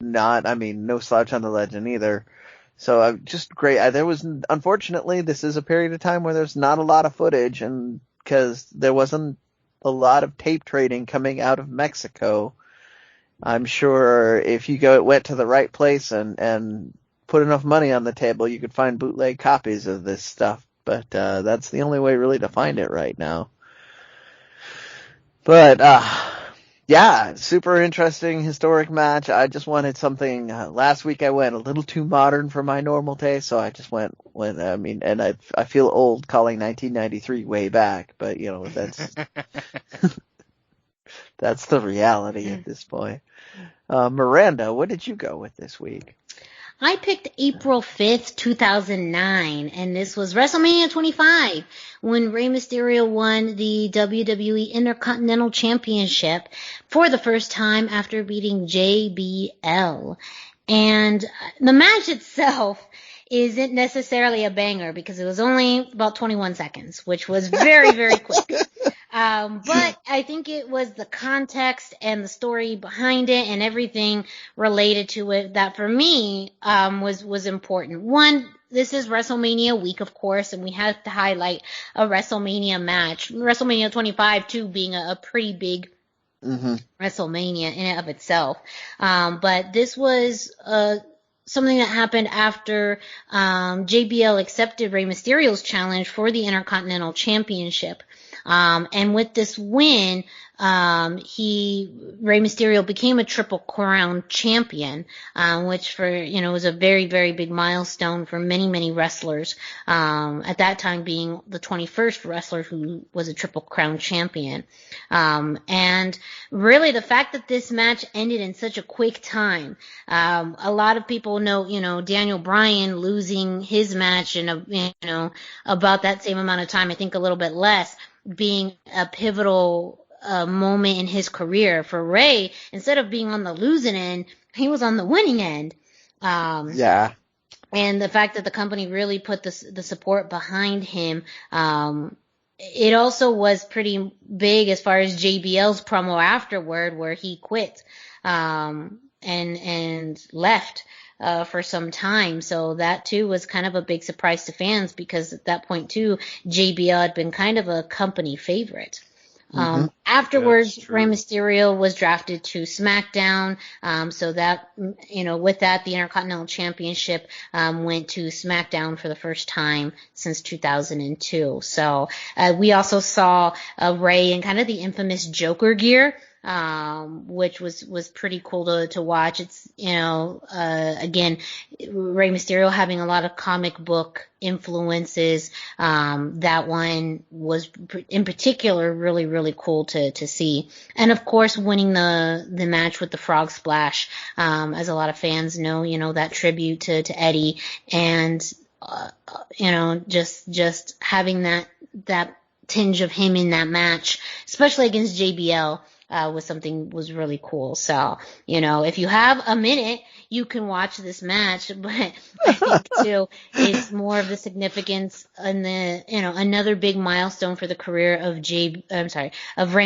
no slouch on the legend either. So just great. Unfortunately, this is a period of time where there's not a lot of footage, and because there wasn't a lot of tape trading coming out of Mexico. I'm sure if you went to the right place and put enough money on the table, you could find bootleg copies of this stuff. But that's the only way really to find it right now. But Yeah, super interesting, historic match. I just wanted something. Last week I went a little too modern for my normal taste, so I just went. I mean, and I feel old calling 1993 way back, but that's that's the reality at this point. Miranda, what did you go with this week? I picked April 5th, 2009, and this was WrestleMania 25, when Rey Mysterio won the WWE Intercontinental Championship for the first time after beating JBL. And the match itself isn't necessarily a banger because it was only about 21 seconds, which was very, very quick. But I think it was the context and the story behind it and everything related to it that for me was important. One, this is WrestleMania week, of course, and we have to highlight a WrestleMania match. WrestleMania 25 too being a pretty big WrestleMania in and of itself. But this was something that happened after JBL accepted Rey Mysterio's challenge for the Intercontinental Championship. And with this win, Rey Mysterio became a Triple Crown champion, which was a very, very big milestone for many, many wrestlers, at that time being the 21st wrestler who was a Triple Crown champion. And really the fact that this match ended in such a quick time, a lot of people know, Daniel Bryan losing his match in about that same amount of time, I think a little bit less, being a pivotal moment in his career. For Rey, instead of being on the losing end, he was on the winning end. Yeah. And the fact that the company really put the support behind him, it also was pretty big as far as JBL's promo afterward, where he quit and left for some time. So that too was kind of a big surprise to fans because at that point too, JBL had been kind of a company favorite. Afterwards, Rey Mysterio was drafted to SmackDown. So that, with that, the Intercontinental Championship, went to SmackDown for the first time since 2002. So, we also saw, Rey in kind of the infamous Joker gear, which was pretty cool to watch. It's, again, Rey Mysterio having a lot of comic book influences. That one was in particular really, really cool to see. And of course, winning the match with the frog splash, as a lot of fans know, that tribute to Eddie and, just having that tinge of him in that match, especially against JBL. Was really cool. So, if you have a minute, you can watch this match, but I think too, it's more of the significance and another big milestone for the career of Rey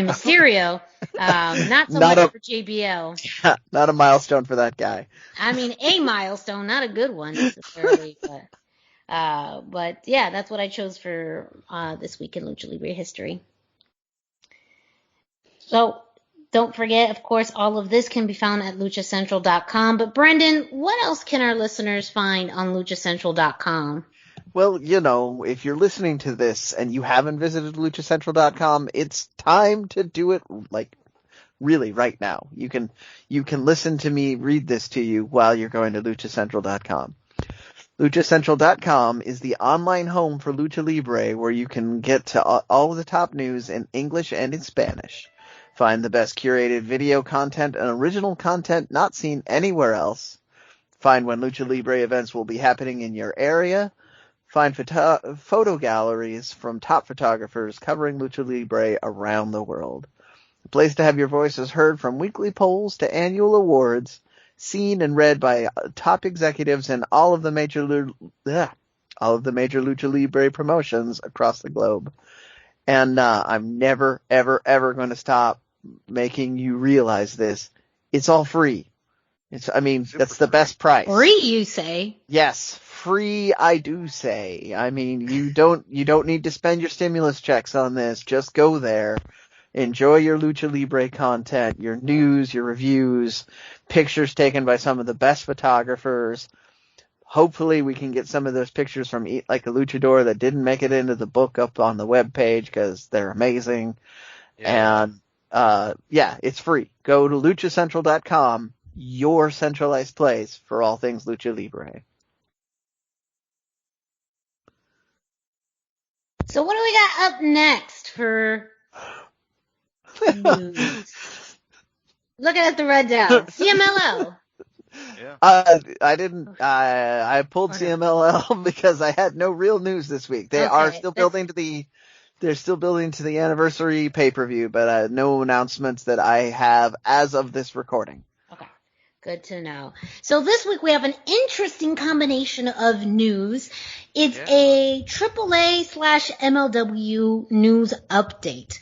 Mysterio. Not so much for JBL. Yeah, not a milestone for that guy. I mean, a milestone, not a good one necessarily, but yeah, that's what I chose for, this week in Lucha Libre history. So, don't forget, of course, all of this can be found at luchacentral.com. But Brendan, what else can our listeners find on luchacentral.com? Well, if you're listening to this and you haven't visited luchacentral.com, it's time to do it, really right now. You can listen to me read this to you while you're going to luchacentral.com. LuchaCentral.com is the online home for Lucha Libre, where you can get to all of the top news in English and in Spanish. Find the best curated video content and original content not seen anywhere else. Find when Lucha Libre events will be happening in your area. Find photo galleries from top photographers covering Lucha Libre around the world. A place to have your voices heard, from weekly polls to annual awards, seen and read by top executives in all of the major Lucha Libre promotions across the globe. And I'm never, ever, ever going to stop making you realize this. It's all free. That's the best price. Free, you say? Yes, free, I do say. I mean, you don't need to spend your stimulus checks on this. Just go there. Enjoy your Lucha Libre content, your news, your reviews, pictures taken by some of the best photographers. Hopefully we can get some of those pictures from Eat Like a Luchador that didn't make it into the book up on the webpage, because they're amazing. Yeah. And it's free. Go to luchacentral.com, your centralized place for all things Lucha Libre. So what do we got up next for news? Looking at the rundown. CMLL. Yeah. I pulled CMLL because I had no real news this week. They are still building to the anniversary pay-per-view, but no announcements that I have as of this recording. Okay. Good to know. So this week we have an interesting combination of news. It's a AAA/MLW news update,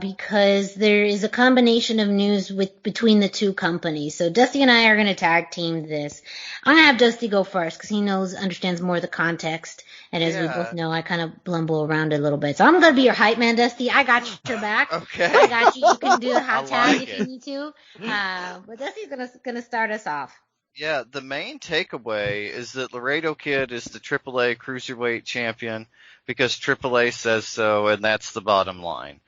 because there is a combination of news between the two companies. So Dusty and I are going to tag team this. I'm going to have Dusty go first because he understands more of the context. And as we both know, I kind of blumble around a little bit. So I'm going to be your hype man, Dusty. I got your back. Okay. I got you. You can do the hot tag if you need to. But Dusty's going to start us off. Yeah, the main takeaway is that Laredo Kid is the AAA Cruiserweight Champion because AAA says so, and that's the bottom line.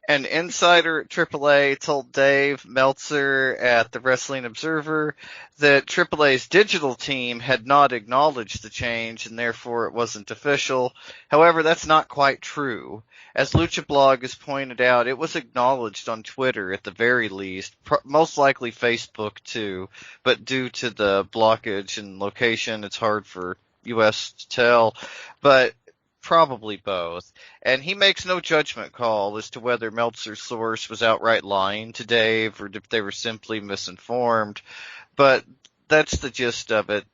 An insider at AAA told Dave Meltzer at the Wrestling Observer that AAA's digital team had not acknowledged the change and therefore it wasn't official. However, that's not quite true. As Lucha Blog has pointed out, it was acknowledged on Twitter at the very least, most likely Facebook too, but due to the blockage and location, it's hard for US to tell. But probably both. And he makes no judgment call as to whether Meltzer's source was outright lying to Dave or if they were simply misinformed. But that's the gist of it.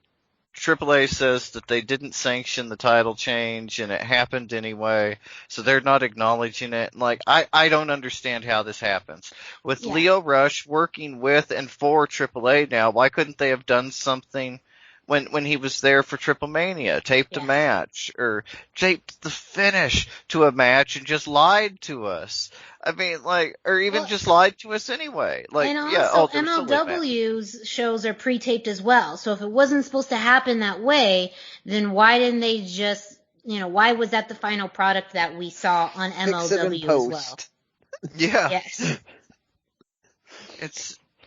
AAA says that they didn't sanction the title change and it happened anyway, so they're not acknowledging it. Like, I don't understand how this happens. With Leo Rush working with and for AAA now, why couldn't they have done something when he was there for Triple Mania, taped a match, or taped the finish to a match and just lied to us? I mean, or even just lied to us anyway. And also, MLW's shows are pre-taped as well. So if it wasn't supposed to happen that way, then why didn't they just, why was that the final product that we saw on MLW as well? Yeah. Yes.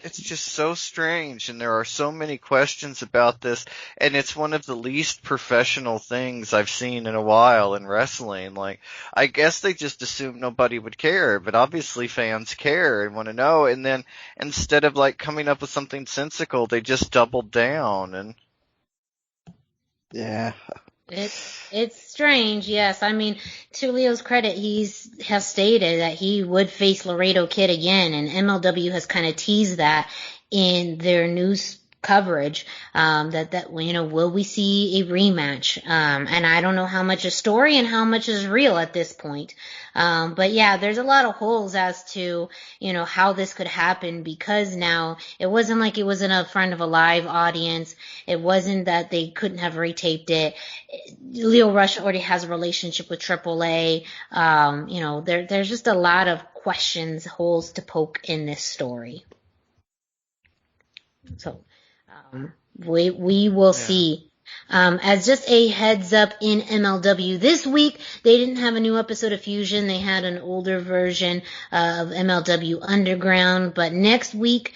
It's just so strange, and there are so many questions about this, and it's one of the least professional things I've seen in a while in wrestling. Like, I guess they just assumed nobody would care, but obviously fans care and want to know, and then instead of coming up with something sensical, they just doubled down, and yeah. It's strange, yes. I mean, to Leo's credit, has stated that he would face Laredo Kid again, and MLW has kind of teased that in their news coverage, that will we see a rematch? And I don't know how much is story and how much is real at this point. But yeah, there's a lot of holes as to, how this could happen, because now it wasn't like it was in front of a live audience. It wasn't that they couldn't have retaped it. Leo Rush already has a relationship with AAA. There's just a lot of holes to poke in this story. So, we will see. As just a heads up in MLW this week, they didn't have a new episode of Fusion. They had an older version of MLW Underground. But next week,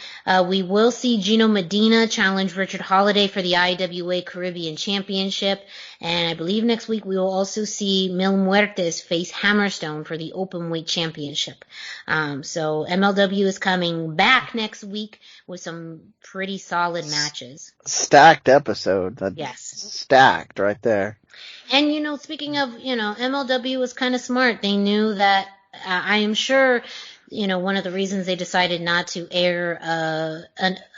we will see Gino Medina challenge Richard Holiday for the IWA Caribbean Championship. And I believe next week we will also see Mil Muertes face Hammerstone for the Openweight Championship. So MLW is coming back next week with some pretty solid matches. Stacked episode. Yes. Stacked right there. And, speaking of, MLW was kind of smart. They knew that, I am sure, one of the reasons they decided not to air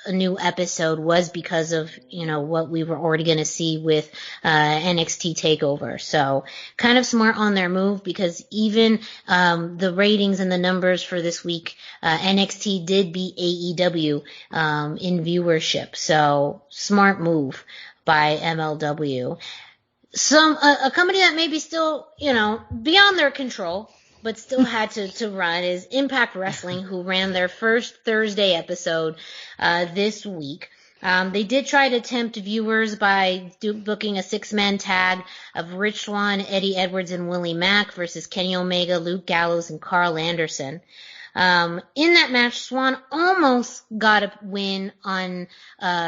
a new episode was because of, what we were already going to see with NXT Takeover. So kind of smart on their move, because even the ratings and the numbers for this week, NXT did beat AEW in viewership. So smart move by MLW. A company that maybe still, beyond their control, but still had to run is Impact Wrestling, who ran their first Thursday episode this week. They did try to tempt viewers by booking a 6-man tag of Rich Swann, Eddie Edwards, and Willie Mack versus Kenny Omega, Luke Gallows, and Carl Anderson. In that match, Swann almost got a win on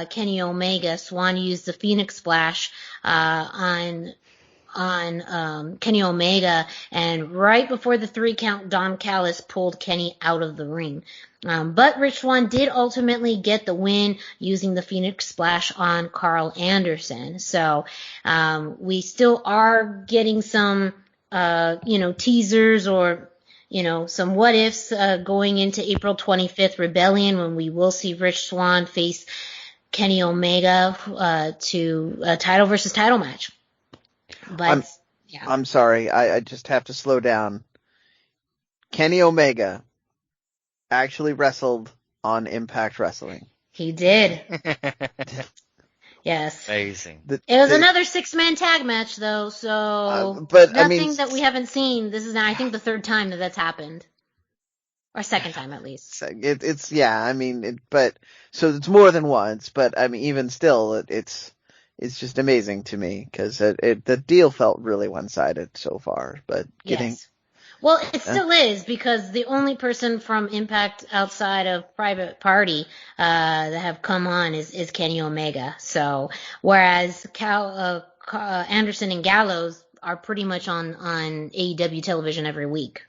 Kenny Omega. Swann used the Phoenix Splash on Kenny Omega, and right before the 3 count, Don Callis pulled Kenny out of the ring. But Rich Swann did ultimately get the win using the Phoenix Splash on Carl Anderson. So we still are getting some teasers or some what ifs going into April 25th Rebellion, when we will see Rich Swann face Kenny Omega to a title versus title match. But I'm sorry, I just have to slow down. Kenny Omega actually wrestled on Impact Wrestling. He did. Yes. Amazing. It was another 6-man tag match, though, so nothing that we haven't seen. This is, I think, the 3rd time that's happened. Or 2nd time, at least. So it's more than once, but I mean, even still, it's just amazing to me, because the deal felt really one-sided so far, but getting... Yes. Well, it still is, because the only person from Impact outside of Private Party that have come on is Kenny Omega. So, whereas Anderson and Gallows are pretty much on AEW television every week.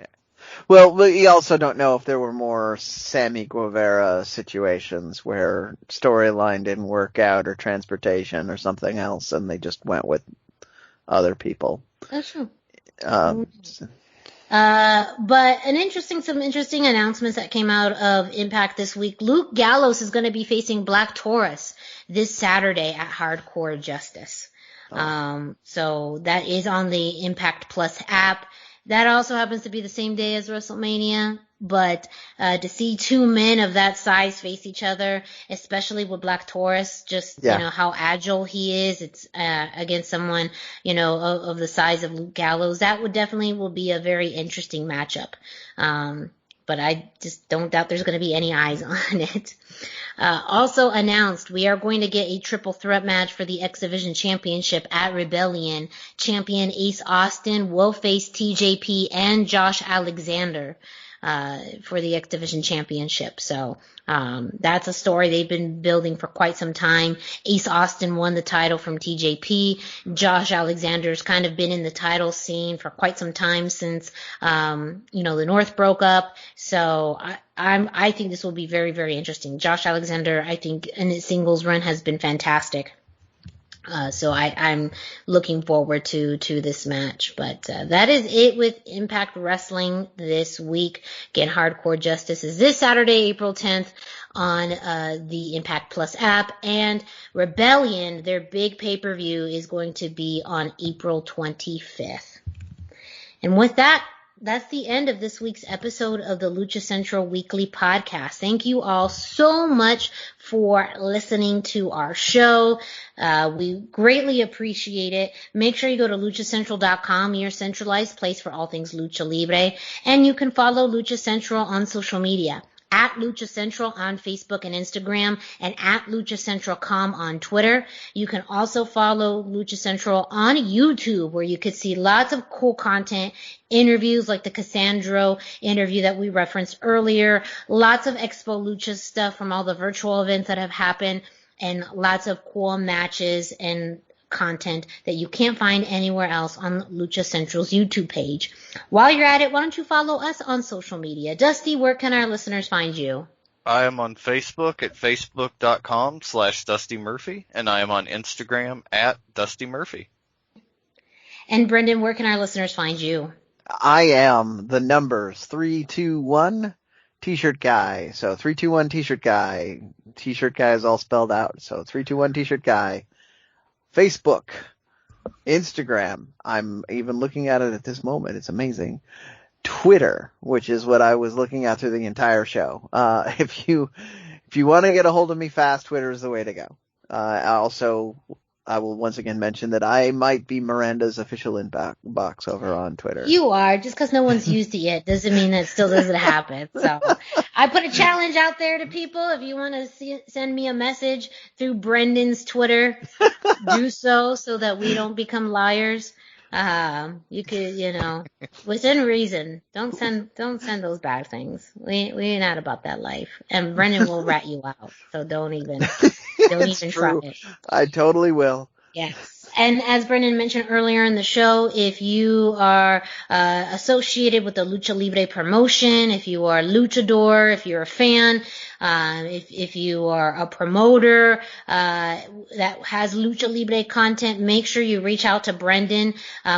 Well, we also don't know if there were more Sammy Guevara situations where storyline didn't work out, or transportation, or something else, and they just went with other people. That's true. But some interesting announcements that came out of Impact this week. Luke Gallows is going to be facing Black Taurus this Saturday at Hardcore Justice. So that is on the Impact Plus app. That also happens to be the same day as WrestleMania, but to see 2 men of that size face each other, especially with Black Taurus, how agile he is, it's against someone of the size of Luke Gallows, that will be a very interesting matchup. But I just don't doubt there's going to be any eyes on it. Also announced, we are going to get a triple threat match for the X Division Championship at Rebellion. Champion Ace Austin will face TJP and Josh Alexander for the X Division Championship. So that's a story they've been building for quite some time. Ace Austin won the title from TJP. Josh Alexander's kind of been in the title scene for quite some time since the North broke up. So I think this will be very, very interesting. Josh Alexander, I think, in his singles run has been fantastic. So I'm looking forward to this match. But that is it with Impact Wrestling this week. Again, Hardcore Justice is this Saturday, April 10th on the Impact Plus app. And Rebellion, their big pay-per-view, is going to be on April 25th. And with that, that's the end of this week's episode of the Lucha Central Weekly podcast. Thank you all so much for listening to our show. We greatly appreciate it. Make sure you go to luchacentral.com, your centralized place for all things Lucha Libre. And you can follow Lucha Central on social media. At Lucha Central on Facebook and Instagram, and at Lucha Central.com on Twitter. You can also follow Lucha Central on YouTube, where you could see lots of cool content, interviews like the Cassandro interview that we referenced earlier, lots of Expo Lucha stuff from all the virtual events that have happened, and lots of cool matches and content that you can't find anywhere else on Lucha Central's YouTube page. While you're at it, why don't you follow us on social media? Dusty, where can our listeners find you? I am on Facebook at facebook.com/Dusty Murphy, and I am on Instagram at Dusty Murphy. And Brendan, where can our listeners find you? I am the numbers 321 T-shirt guy. So 321 T-shirt guy. T-shirt guy is all spelled out. So 321 T-shirt guy. Facebook, Instagram, I'm even looking at it at this moment, it's amazing. Twitter, which is what I was looking at through the entire show. If you want to get a hold of me fast, Twitter is the way to go. I will once again mention that I might be Miranda's official inbox over on Twitter. You are. Just because no one's used it yet doesn't mean that it still doesn't happen. So I put a challenge out there to people. If you want to send me a message through Brendan's Twitter, do so that we don't become liars. You could, within reason. Don't send those bad things. We ain't not about that life. And Brendan will rat you out. So don't even true. try it. I totally will. Yes. And as Brendan mentioned earlier in the show, if you are associated with the Lucha Libre promotion, if you are a luchador, if you're a fan, if you are a promoter that has Lucha Libre content, make sure you reach out to Brendan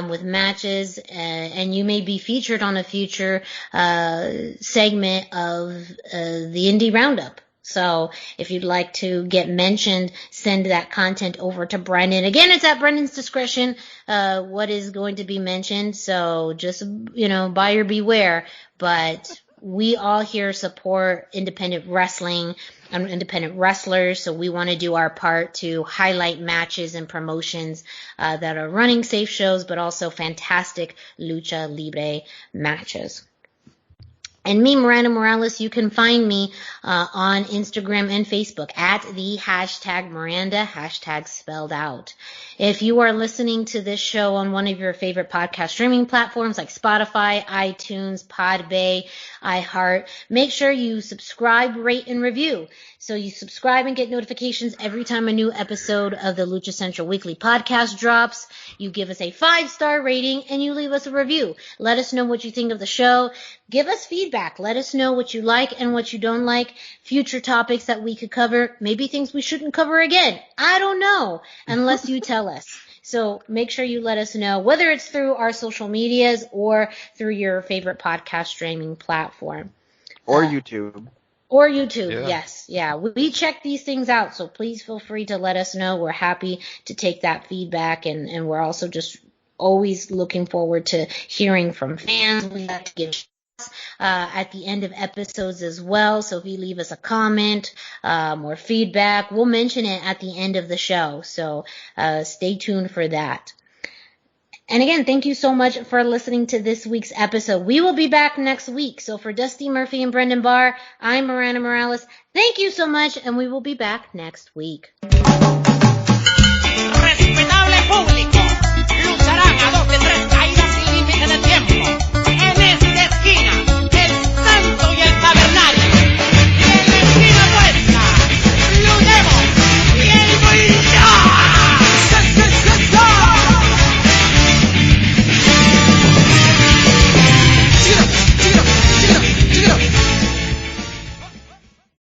with matches, and you may be featured on a future segment of the Indie Roundup. So if you'd like to get mentioned, send that content over to Brendan. Again, it's at Brendan's discretion what is going to be mentioned. So just, buyer beware. But we all here support independent wrestling and independent wrestlers. So we want to do our part to highlight matches and promotions that are running safe shows, but also fantastic Lucha Libre matches. And me, Miranda Morales, you can find me on Instagram and Facebook at the hashtag Miranda, hashtag spelled out. If you are listening to this show on one of your favorite podcast streaming platforms like Spotify, iTunes, Podbay, iHeart, make sure you subscribe, rate, and review. So you subscribe and get notifications every time a new episode of the Lucha Central Weekly podcast drops. You give us a 5-star rating and you leave us a review. Let us know what you think of the show. Give us feedback. Let us know what you like and what you don't like. Future topics that we could cover. Maybe things we shouldn't cover again. I don't know unless you tell us. So make sure you let us know, whether it's through our social medias or through your favorite podcast streaming platform. Or YouTube. Or YouTube, yes. Yeah, we check these things out, so please feel free to let us know. We're happy to take that feedback, and we're also just always looking forward to hearing from fans. We like to give shots at the end of episodes as well, so if you leave us a comment or feedback, we'll mention it at the end of the show, so stay tuned for that. And again, thank you so much for listening to this week's episode. We will be back next week. So for Dusty Murphy and Brendan Barr, I'm Miranda Morales. Thank you so much, and we will be back next week.